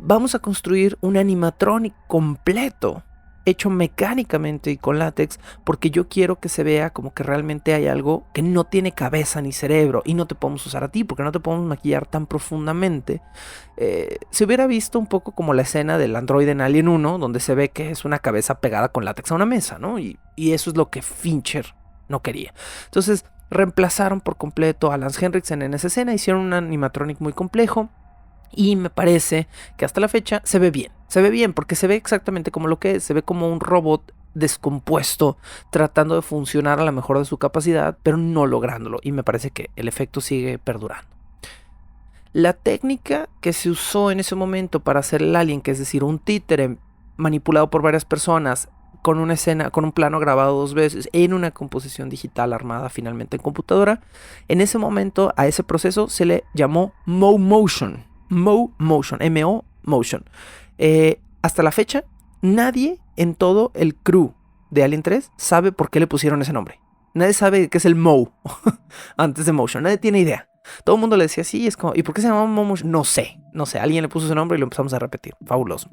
Vamos a construir un animatronic completo, hecho mecánicamente y con látex, porque yo quiero que se vea como que realmente hay algo que no tiene cabeza ni cerebro y no te podemos usar a ti porque no te podemos maquillar tan profundamente. Se hubiera visto un poco como la escena del androide en Alien 1, donde se ve que es una cabeza pegada con látex a una mesa, ¿no? Y eso es lo que Fincher no quería. Entonces reemplazaron por completo a Lance Henriksen en esa escena, hicieron un animatronic muy complejo. Y me parece que hasta la fecha se ve bien. Se ve bien porque se ve exactamente como lo que es. Se ve como un robot descompuesto tratando de funcionar a la mejor de su capacidad, pero no lográndolo. Y me parece que el efecto sigue perdurando. La técnica que se usó en ese momento para hacer el alien, que es decir, un títere manipulado por varias personas, con una escena, con un plano grabado 2 veces en una composición digital armada finalmente en computadora, en ese momento a ese proceso se le llamó Mo Motion. Mo Motion, M-O Motion. Hasta la fecha, nadie en todo el crew de Alien 3 sabe por qué le pusieron ese nombre. Nadie sabe qué es el Mo antes de Motion. Nadie tiene idea. Todo el mundo le decía así, es como, ¿y por qué se llama Mo Motion? No sé. Alguien le puso ese nombre y lo empezamos a repetir. Fabuloso.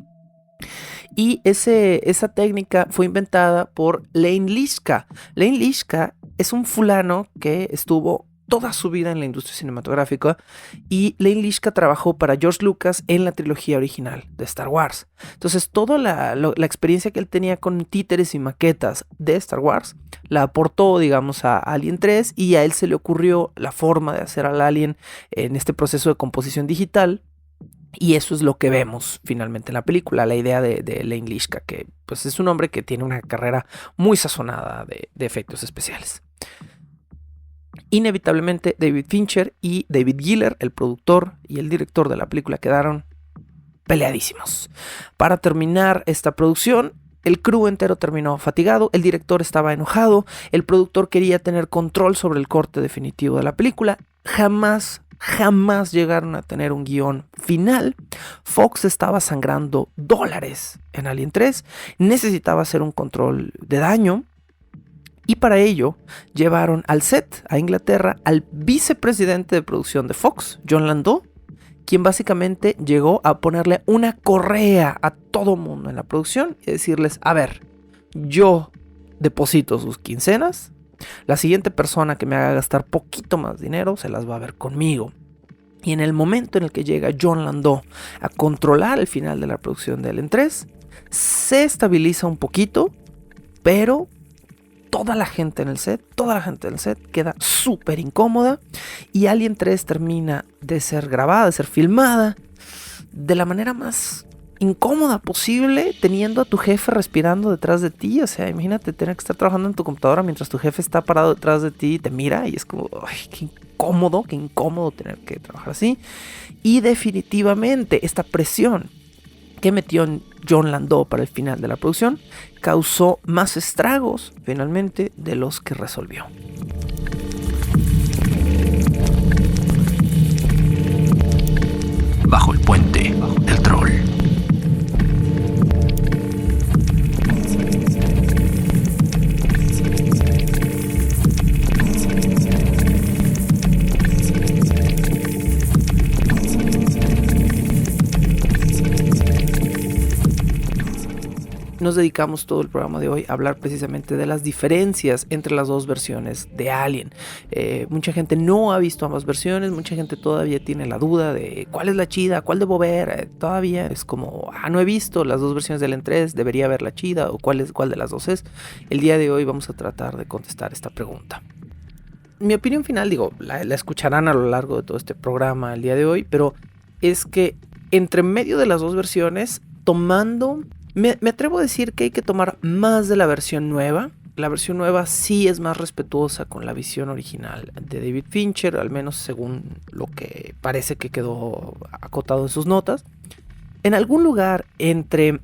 Y esa técnica fue inventada por Lane Lishka. Lane Lishka es un fulano que estuvo toda su vida en la industria cinematográfica y Lane Lishka trabajó para George Lucas en la trilogía original de Star Wars. Entonces toda la experiencia que él tenía con títeres y maquetas de Star Wars la aportó, digamos, a Alien 3 y a él se le ocurrió la forma de hacer al Alien en este proceso de composición digital. Y eso es lo que vemos finalmente en la película, la idea de Lane Lishka, que pues es un hombre que tiene una carrera muy sazonada de efectos especiales. Inevitablemente David Fincher y David Giller, el productor y el director de la película, quedaron peleadísimos. Para terminar esta producción, el crew entero terminó fatigado, el director estaba enojado, el productor quería tener control sobre el corte definitivo de la película. Jamás llegaron a tener un guión final. Fox estaba sangrando dólares en Alien 3, necesitaba hacer un control de daño. Y para ello llevaron al set, a Inglaterra, al vicepresidente de producción de Fox, John Landau, quien básicamente llegó a ponerle una correa a todo mundo en la producción y decirles, a ver, yo deposito sus quincenas, la siguiente persona que me haga gastar poquito más dinero se las va a ver conmigo. Y en el momento en el que llega John Landau a controlar el final de la producción de Alien 3, se estabiliza un poquito, pero toda la gente en el set queda súper incómoda y Alien 3 termina de ser grabada, de ser filmada de la manera más incómoda posible, teniendo a tu jefe respirando detrás de ti. O sea, imagínate tener que estar trabajando en tu computadora mientras tu jefe está parado detrás de ti y te mira y es como, ay, qué incómodo tener que trabajar así. Y definitivamente esta presión que metió John Landau para el final de la producción causó más estragos finalmente de los que resolvió. Bajo el puente del troll. nos dedicamos todo el programa de hoy a hablar precisamente de las diferencias entre las dos versiones de Alien. Mucha gente no ha visto ambas versiones, mucha gente todavía tiene la duda de cuál es la chida, cuál debo ver. Todavía es como, no he visto las dos versiones del Alien 3, debería ver la chida o cuál de las dos es. El día de hoy vamos a tratar de contestar esta pregunta. Mi opinión final, la escucharán a lo largo de todo este programa el día de hoy, pero es que entre medio de las dos versiones, me atrevo a decir que hay que tomar más de la versión nueva. La versión nueva sí es más respetuosa con la visión original de David Fincher, al menos según lo que parece que quedó acotado en sus notas. En algún lugar entre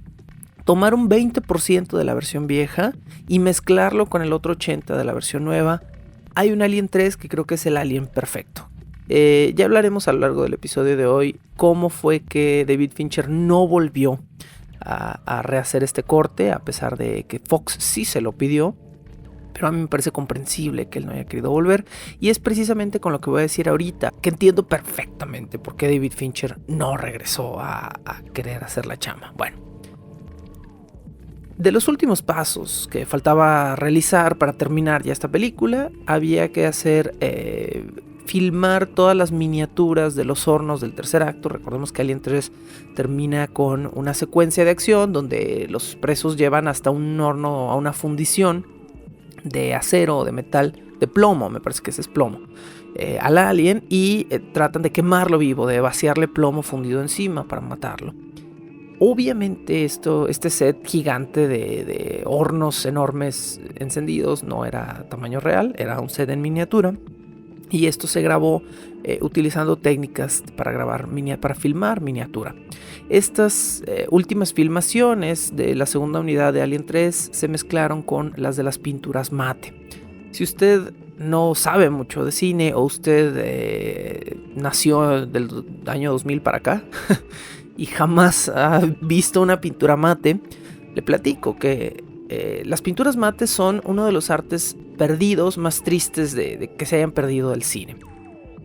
tomar un 20% de la versión vieja y mezclarlo con el otro 80% de la versión nueva, hay un Alien 3 que creo que es el Alien perfecto. Ya hablaremos a lo largo del episodio de hoy cómo fue que David Fincher no volvió a rehacer este corte, a pesar de que Fox sí se lo pidió. Pero a mí me parece comprensible que él no haya querido volver. Y es precisamente con lo que voy a decir ahorita, que entiendo perfectamente por qué David Fincher no regresó a querer hacer la chamba. Bueno, de los últimos pasos que faltaba realizar para terminar ya esta película, había que hacer filmar todas las miniaturas de los hornos del tercer acto. Recordemos que Alien 3 termina con una secuencia de acción donde los presos llevan hasta un horno a una fundición de acero o de metal, de plomo, me parece que ese es plomo, al alien y tratan de quemarlo vivo, de vaciarle plomo fundido encima para matarlo. Obviamente este set gigante de hornos enormes encendidos no era tamaño real, era un set en miniatura. Y esto se grabó utilizando técnicas para filmar miniatura. Estas últimas filmaciones de la segunda unidad de Alien 3 se mezclaron con las de las pinturas mate. Si usted no sabe mucho de cine o usted nació del año 2000 para acá y jamás ha visto una pintura mate, le platico que las pinturas mates son uno de los artes perdidos más tristes de que se hayan perdido del cine.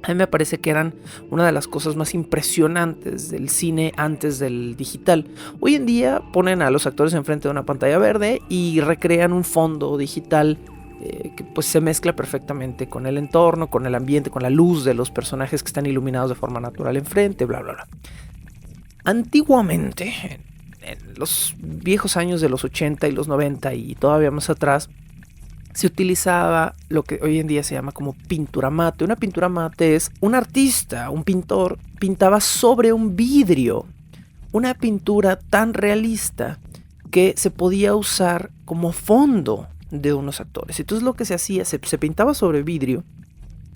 A mí me parece que eran una de las cosas más impresionantes del cine antes del digital. Hoy en día ponen a los actores enfrente de una pantalla verde y recrean un fondo digital que pues se mezcla perfectamente con el entorno, con el ambiente, con la luz de los personajes que están iluminados de forma natural enfrente, bla bla bla. Antiguamente, en los viejos años de los 80 y los 90 y todavía más atrás, se utilizaba lo que hoy en día se llama como pintura mate. Una pintura mate es un artista, un pintor, pintaba sobre un vidrio una pintura tan realista que se podía usar como fondo de unos actores. Entonces lo que se hacía, se pintaba sobre vidrio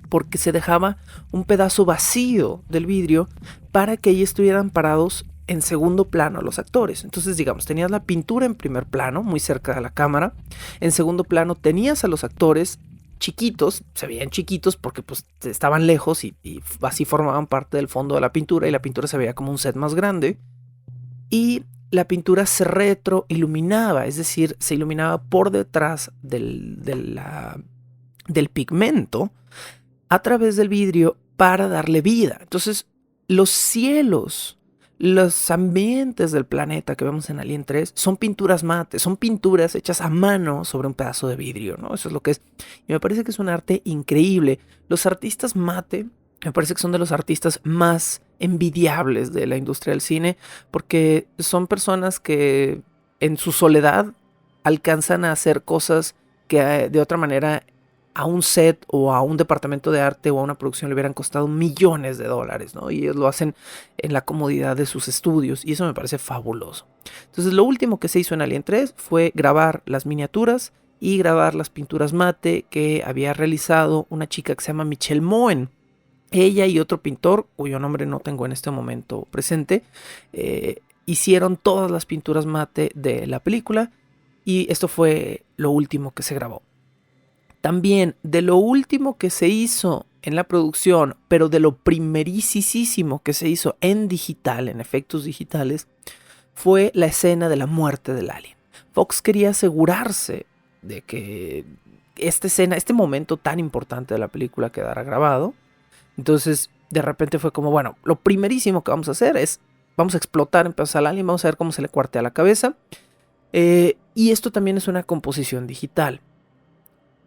porque se dejaba un pedazo vacío del vidrio para que ahí estuvieran parados en segundo plano los actores. Entonces, digamos, tenías la pintura en primer plano, muy cerca de la cámara. En segundo plano tenías a los actores chiquitos, se veían chiquitos porque pues estaban lejos y así formaban parte del fondo de la pintura, y la pintura se veía como un set más grande. Y la pintura se retroiluminaba, es decir, se iluminaba por detrás del pigmento a través del vidrio para darle vida. Entonces, los cielos, los ambientes del planeta que vemos en Alien 3 son pinturas mates, son pinturas hechas a mano sobre un pedazo de vidrio, ¿no? Eso es lo que es. Y me parece que es un arte increíble. Los artistas mate me parece que son de los artistas más envidiables de la industria del cine, porque son personas que en su soledad alcanzan a hacer cosas que de otra manera a un set o a un departamento de arte o a una producción le hubieran costado millones de dólares, ¿no? Y ellos lo hacen en la comodidad de sus estudios, y eso me parece fabuloso. Entonces, lo último que se hizo en Alien 3 fue grabar las miniaturas y grabar las pinturas mate que había realizado una chica que se llama Michelle Moen. Ella y otro pintor, cuyo nombre no tengo en este momento presente, hicieron todas las pinturas mate de la película, y esto fue lo último que se grabó. También de lo último que se hizo en la producción, pero de lo primerísimo que se hizo en digital, en efectos digitales, fue la escena de la muerte del alien. Fox quería asegurarse de que esta escena, este momento tan importante de la película quedara grabado. Entonces, de repente fue como, bueno, lo primerísimo que vamos a hacer es, vamos a explotar en pedazos al alien, vamos a ver cómo se le cuartea la cabeza. Y esto también es una composición digital.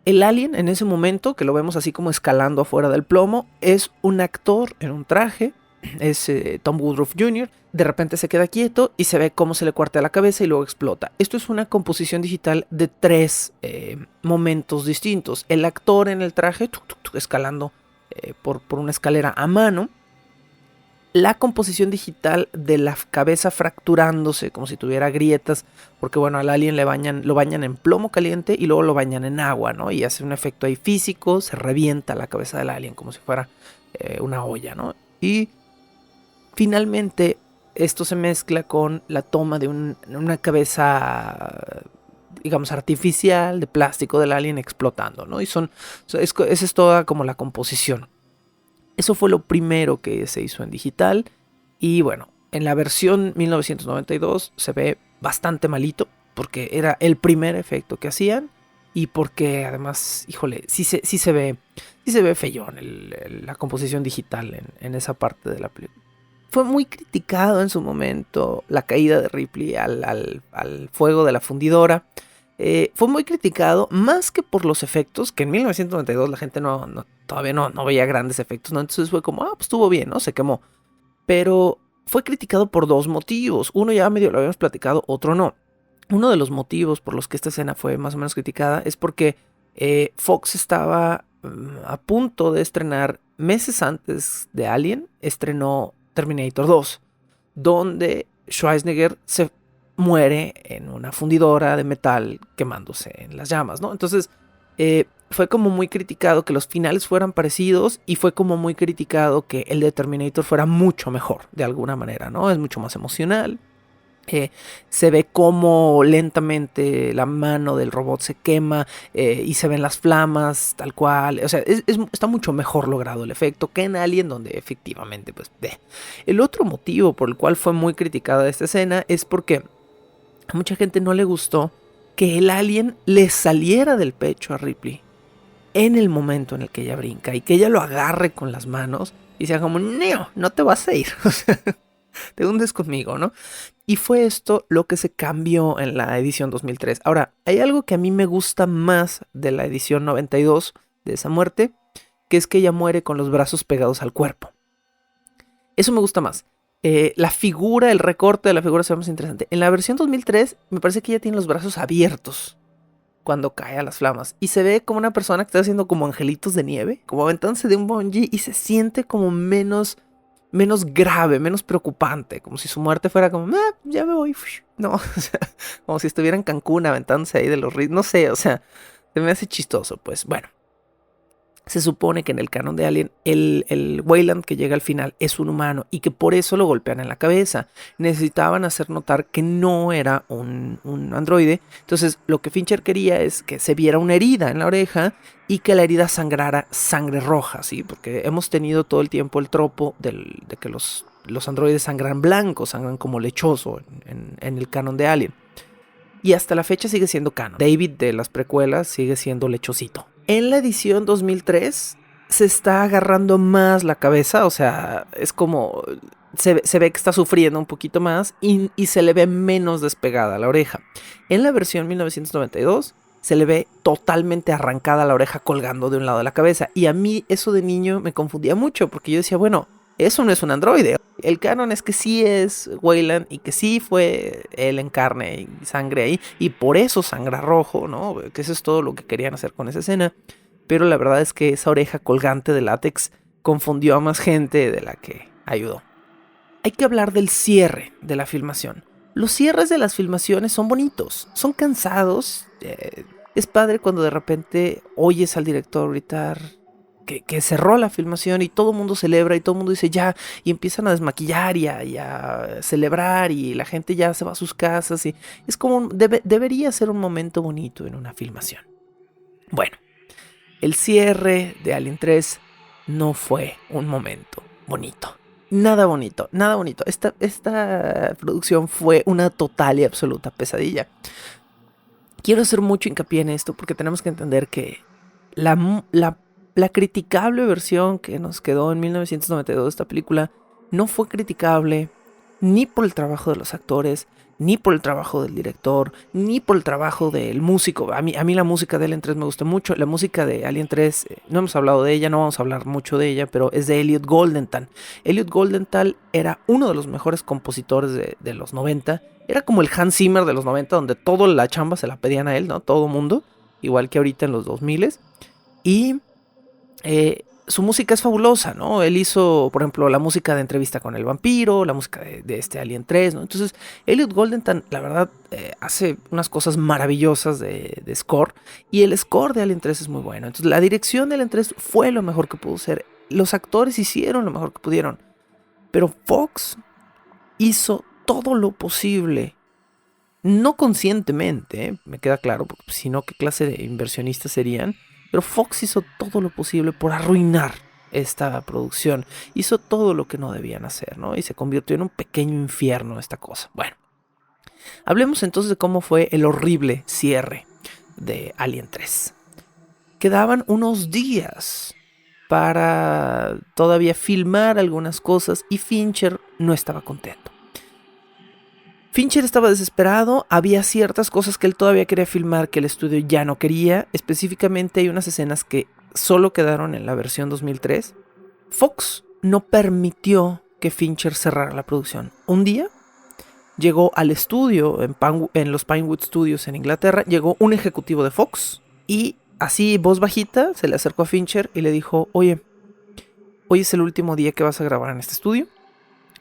El alien en ese momento, que lo vemos así como escalando afuera del plomo, es un actor en un traje, es Tom Woodruff Jr., de repente se queda quieto y se ve cómo se le cuartea la cabeza y luego explota. Esto es una composición digital de 3 momentos distintos. El actor en el traje, escalando por una escalera a mano. La composición digital de la cabeza fracturándose como si tuviera grietas, porque bueno, al alien lo bañan en plomo caliente y luego lo bañan en agua, ¿no? Y hace un efecto ahí físico, se revienta la cabeza del alien como si fuera una olla, ¿no? Y finalmente esto se mezcla con la toma de una cabeza, digamos, artificial de plástico del alien explotando, ¿no? Y esa es toda como la composición. Eso fue lo primero que se hizo en digital. Y bueno, en la versión 1992 se ve bastante malito, porque era el primer efecto que hacían. Y porque además, híjole, sí se ve feyón la composición digital en esa parte de la película. Fue muy criticado en su momento la caída de Ripley al fuego de la fundidora. Fue muy criticado, más que por los efectos, que en 1992 la gente todavía no veía grandes efectos, ¿no? Entonces fue como, pues estuvo bien, ¿no? Se quemó. Pero fue criticado por 2 motivos. Uno ya medio lo habíamos platicado, otro no. Uno de los motivos por los que esta escena fue más o menos criticada es porque Fox estaba a punto de estrenar, meses antes de Alien, estrenó Terminator 2, donde Schwarzenegger se muere en una fundidora de metal quemándose en las llamas, ¿no? Entonces fue como muy criticado que los finales fueran parecidos y fue como muy criticado que el de Terminator fuera mucho mejor, de alguna manera, ¿no? Es mucho más emocional. Se ve cómo lentamente la mano del robot se quema y se ven las flamas tal cual, o sea, está mucho mejor logrado el efecto que en Alien, donde efectivamente pues El otro motivo por el cual fue muy criticada esta escena es porque a mucha gente no le gustó que el alien le saliera del pecho a Ripley en el momento en el que ella brinca y que ella lo agarre con las manos y sea como, no te vas a ir, o sea, te hundes conmigo, ¿no? Y fue esto lo que se cambió en la edición 2003. Ahora, hay algo que a mí me gusta más de la edición 92 de esa muerte, que es que ella muere con los brazos pegados al cuerpo. Eso me gusta más. La figura, el recorte de la figura se ve más interesante. En la versión 2003 me parece que ella tiene los brazos abiertos cuando cae a las flamas. Y se ve como una persona que está haciendo como angelitos de nieve, como aventándose de un bungee, y se siente como menos grave, menos preocupante, como si su muerte fuera como, ya me voy, no, o sea, como si estuviera en Cancún aventándose ahí de los ríos, no sé, o sea, se me hace chistoso, pues bueno. Se supone que en el canon de Alien, el Weyland que llega al final es un humano y que por eso lo golpean en la cabeza. Necesitaban hacer notar que no era un androide. Entonces lo que Fincher quería es que se viera una herida en la oreja y que la herida sangrara sangre roja, ¿sí? Porque hemos tenido todo el tiempo el tropo de que los androides sangran blanco, sangran como lechoso en el canon de Alien. Y hasta la fecha sigue siendo canon. David de las precuelas sigue siendo lechosito. En la edición 2003 se está agarrando más la cabeza, o sea, es como se ve que está sufriendo un poquito más y se le ve menos despegada la oreja. En la versión 1992 se le ve totalmente arrancada la oreja colgando de un lado de la cabeza. Y a mí eso de niño me confundía mucho porque yo decía, bueno, eso no es un androide. El canon es que sí es Weyland y que sí fue él en carne y sangre ahí, y por eso sangra rojo, ¿no? Que eso es todo lo que querían hacer con esa escena. Pero la verdad es que esa oreja colgante de látex confundió a más gente de la que ayudó. Hay que hablar del cierre de la filmación. Los cierres de las filmaciones son bonitos, son cansados. Es padre cuando de repente oyes al director gritar que cerró la filmación y todo el mundo celebra y todo el mundo dice ya, y empiezan a desmaquillar y a celebrar y la gente ya se va a sus casas y es como debería ser un momento bonito en una filmación. Bueno, el cierre de Alien 3 no fue un momento bonito. Nada bonito, nada bonito. Esta producción fue una total y absoluta pesadilla. Quiero hacer mucho hincapié en esto porque tenemos que entender que la criticable versión que nos quedó en 1992 de esta película no fue criticable ni por el trabajo de los actores, ni por el trabajo del director, ni por el trabajo del músico. A mí la música de Alien 3 me gusta mucho. La música de Alien 3, no hemos hablado de ella, no vamos a hablar mucho de ella, pero es de Elliot Goldenthal. Elliot Goldenthal era uno de los mejores compositores de los 90. Era como el Hans Zimmer de los 90, donde toda la chamba se la pedían a él, ¿no? Todo mundo, igual que ahorita en los 2000. Y su música es fabulosa, ¿no? Él hizo, por ejemplo, la música de Entrevista con el Vampiro, la música de este Alien 3, ¿no? Entonces, Elliot Goldenthal, la verdad, hace unas cosas maravillosas de score, y el score de Alien 3 es muy bueno. Entonces, la dirección de Alien 3 fue lo mejor que pudo ser. Los actores hicieron lo mejor que pudieron, pero Fox hizo todo lo posible, no conscientemente, me queda claro, porque si no, ¿qué clase de inversionistas serían? Pero Fox hizo todo lo posible por arruinar esta producción. Hizo todo lo que no debían hacer, ¿no? Y se convirtió en un pequeño infierno esta cosa. Bueno, hablemos entonces de cómo fue el horrible cierre de Alien 3. Quedaban unos días para todavía filmar algunas cosas y Fincher no estaba contento. Fincher estaba desesperado, había ciertas cosas que él todavía quería filmar que el estudio ya no quería. Específicamente hay unas escenas que solo quedaron en la versión 2003. Fox no permitió que Fincher cerrara la producción. Un día llegó al estudio en los Pinewood Studios en Inglaterra, llegó un ejecutivo de Fox y así, voz bajita, se le acercó a Fincher y le dijo: oye, hoy es el último día que vas a grabar en este estudio.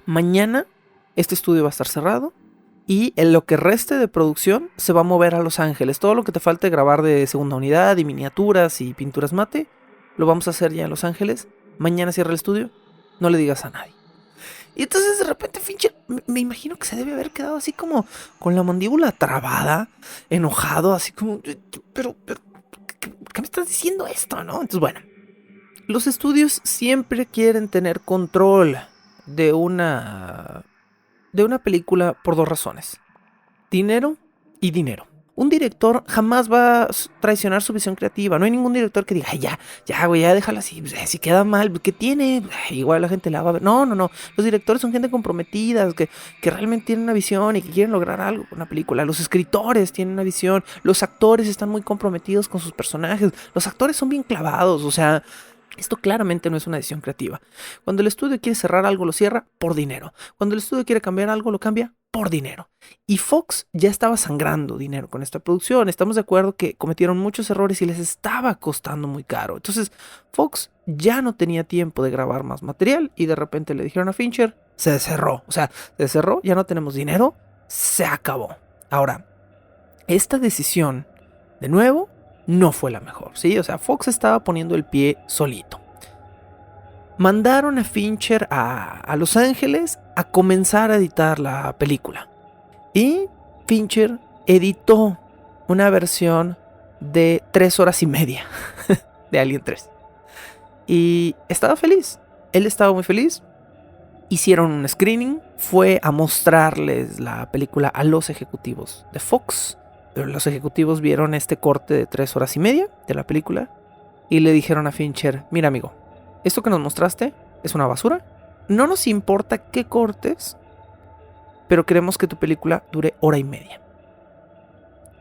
Mañana este estudio va a estar cerrado y en lo que reste de producción se va a mover a Los Ángeles. Todo lo que te falte grabar de segunda unidad y miniaturas y pinturas mate, lo vamos a hacer ya en Los Ángeles. Mañana cierra el estudio, no le digas a nadie. Y entonces de repente Fincher, me imagino que se debe haber quedado así como con la mandíbula trabada, enojado, así como, pero ¿qué me estás diciendo esto, no? Entonces, bueno, los estudios siempre quieren tener control de una película por dos razones: dinero y dinero. Un director jamás va a traicionar su visión creativa. No hay ningún director que diga: ay, ya, güey, ya déjala así. Si queda mal, ¿qué tiene? Igual la gente la va a ver. No. Los directores son gente comprometida, que realmente tienen una visión y que quieren lograr algo con una película. Los escritores tienen una visión. Los actores están muy comprometidos con sus personajes. Los actores son bien clavados, o sea, esto claramente no es una decisión creativa. Cuando el estudio quiere cerrar algo, lo cierra por dinero. Cuando el estudio quiere cambiar algo, lo cambia por dinero. Y Fox ya estaba sangrando dinero con esta producción. Estamos de acuerdo que cometieron muchos errores y les estaba costando muy caro. Entonces, Fox ya no tenía tiempo de grabar más material y de repente le dijeron a Fincher: se cerró. O sea, se cerró, ya no tenemos dinero, se acabó. Ahora, esta decisión, de nuevo, no fue la mejor, ¿sí? O sea, Fox estaba poniendo el pie solito. Mandaron a Fincher a Los Ángeles a comenzar a editar la película. Y Fincher editó una versión de 3 horas y media de Alien 3. Y estaba feliz. Él estaba muy feliz. Hicieron un screening. Fue a mostrarles la película a los ejecutivos de Fox. Pero los ejecutivos vieron este corte de 3 horas y media de la película y le dijeron a Fincher: mira, amigo, esto que nos mostraste es una basura. No nos importa qué cortes, pero queremos que tu película dure 1 hora y media.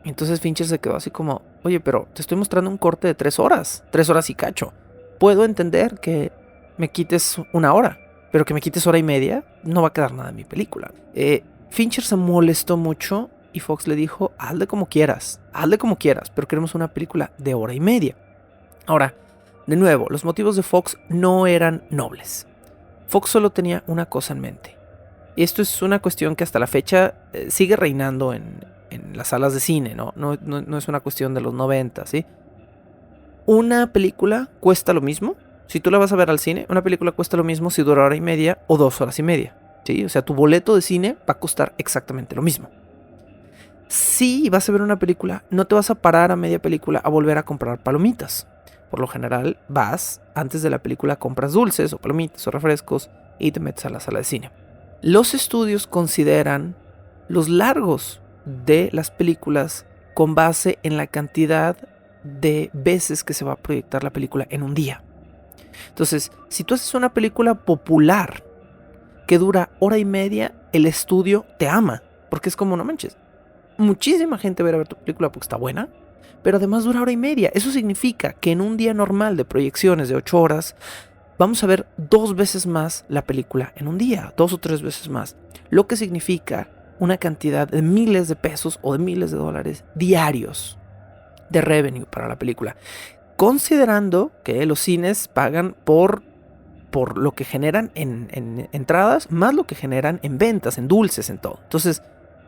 Entonces Fincher se quedó así como: oye, pero te estoy mostrando un corte de 3 horas, 3 horas y cacho. Puedo entender que me quites 1 hora, pero que me quites 1 hora y media, no va a quedar nada en mi película. Fincher se molestó mucho y Fox le dijo: hazle como quieras, pero queremos una película de 1 hora y media. Ahora, de nuevo, los motivos de Fox no eran nobles. Fox solo tenía una cosa en mente. Y esto es una cuestión que hasta la fecha sigue reinando en las salas de cine, ¿no? No es una cuestión de los 90, ¿sí? Una película cuesta lo mismo. Si tú la vas a ver al cine, una película cuesta lo mismo si dura 1 hora y media o 2 horas y media, ¿sí? O sea, tu boleto de cine va a costar exactamente lo mismo. Si vas a ver una película, no te vas a parar a media película a volver a comprar palomitas. Por lo general vas, antes de la película compras dulces o palomitas o refrescos y te metes a la sala de cine. Los estudios consideran los largos de las películas con base en la cantidad de veces que se va a proyectar la película en un día. Entonces, si tú haces una película popular que dura 1 hora y media, el estudio te ama, Porque es como, no manches, muchísima gente va a ver tu película porque está buena, pero además dura 1:30. Eso significa que en un día normal de proyecciones de 8 horas, vamos a ver 2 veces más la película en un día, 2 o 3 veces más. Lo que significa una cantidad de miles de pesos o de miles de dólares diarios de revenue para la película. Considerando que los cines pagan por lo que generan en entradas, más lo que generan en ventas, en dulces, en todo. Entonces,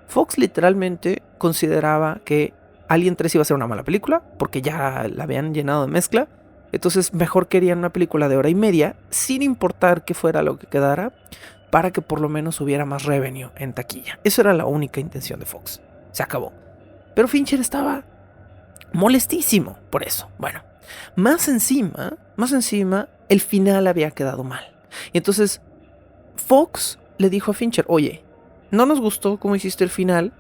Fox literalmente consideraba que Alien 3 iba a ser una mala película, porque ya la habían llenado de mezcla. Entonces, mejor querían una película de 1:30, sin importar qué fuera lo que quedara, para que por lo menos hubiera más revenue en taquilla. Eso era la única intención de Fox. Se acabó. Pero Fincher estaba molestísimo por eso. Bueno, más encima, el final había quedado mal. Y entonces Fox le dijo a Fincher, oye, no nos gustó cómo hiciste el final,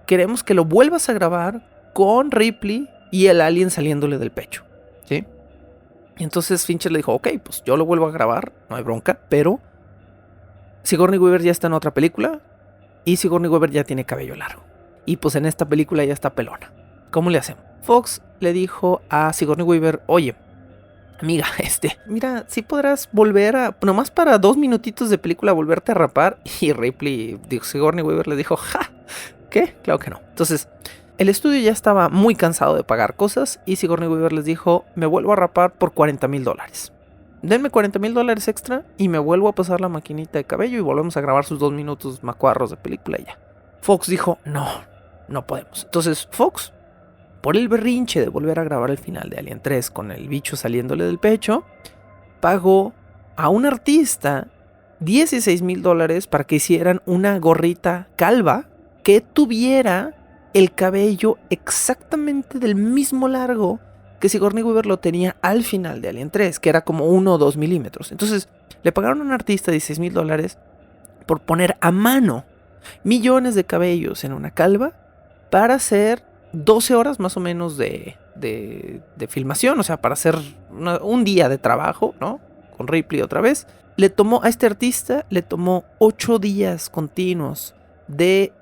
queremos que lo vuelvas a grabar con Ripley y el alien saliéndole del pecho, ¿sí? Y entonces Fincher le dijo, ok, pues yo lo vuelvo a grabar, no hay bronca, pero Sigourney Weaver ya está en otra película y Sigourney Weaver ya tiene cabello largo. Y pues en esta película ya está pelona. ¿Cómo le hacemos? Fox le dijo a Sigourney Weaver, oye, amiga, mira, si podrás volver a, nomás para 2 minutitos de película, volverte a rapar. Y Ripley, Sigourney Weaver le dijo, ja, ¿qué? Claro que no. Entonces, el estudio ya estaba muy cansado de pagar cosas y Sigourney Weaver les dijo, me vuelvo a rapar por $40,000. Denme $40,000 extra y me vuelvo a pasar la maquinita de cabello y volvemos a grabar sus 2 minutos macuarros de película y ya. Fox dijo, no podemos. Entonces, Fox, por el berrinche de volver a grabar el final de Alien 3 con el bicho saliéndole del pecho, pagó a un artista $16,000 para que hicieran una gorrita calva que tuviera el cabello exactamente del mismo largo que Sigourney Weaver lo tenía al final de Alien 3, que era como 1 o 2 milímetros. Entonces, le pagaron a un artista $16,000 por poner a mano millones de cabellos en una calva para hacer 12 horas más o menos de filmación, o sea, para hacer un día de trabajo, ¿no? Con Ripley otra vez. A este artista le tomó 8 días continuos de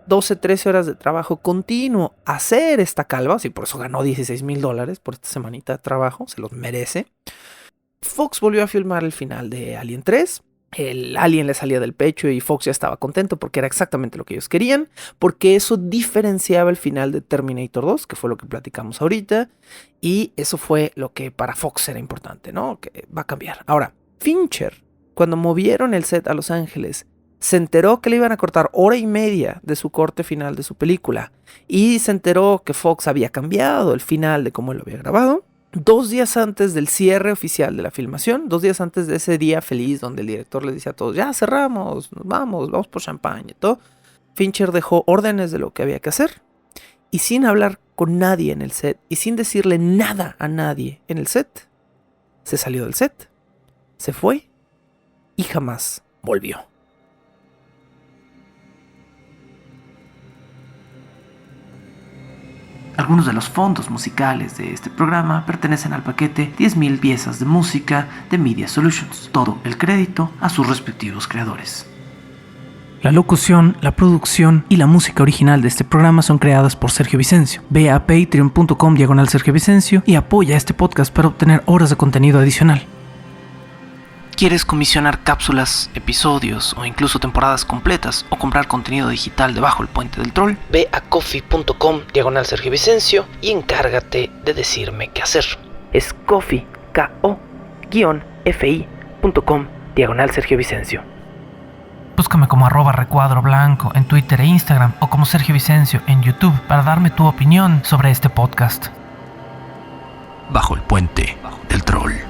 12, 13 horas de trabajo continuo hacer esta calva, así por eso ganó $16,000 por esta semanita de trabajo, se los merece. Fox volvió a filmar el final de Alien 3. El alien le salía del pecho y Fox ya estaba contento porque era exactamente lo que ellos querían, porque eso diferenciaba el final de Terminator 2, que fue lo que platicamos ahorita, y eso fue lo que para Fox era importante, ¿no? Que va a cambiar. Ahora, Fincher, cuando movieron el set a Los Ángeles, se enteró que le iban a cortar 1:30 de su corte final de su película, y se enteró que Fox había cambiado el final de cómo lo había grabado. 2 días antes del cierre oficial de la filmación, 2 días antes de ese día feliz donde el director le dice a todos, ya cerramos, vamos por champaña y todo, Fincher dejó órdenes de lo que había que hacer y sin hablar con nadie en el set y sin decirle nada a nadie en el set, se salió del set, se fue y jamás volvió. Algunos de los fondos musicales de este programa pertenecen al paquete 10,000 piezas de música de Media Solutions. Todo el crédito a sus respectivos creadores. La locución, la producción y la música original de este programa son creadas por Sergio Vicencio. Ve a patreon.com/Sergio Vicencio y apoya este podcast para obtener horas de contenido adicional. ¿Quieres comisionar cápsulas, episodios o incluso temporadas completas o comprar contenido digital debajo del puente del troll? Ve a coffee.com/Sergio Vicencio y encárgate de decirme qué hacer. Es coffee, ko-fi.com/Sergio Vicencio. Búscame como @recuadro_blanco en Twitter e Instagram o como Sergio Vicencio en YouTube para darme tu opinión sobre este podcast. Bajo el puente del troll.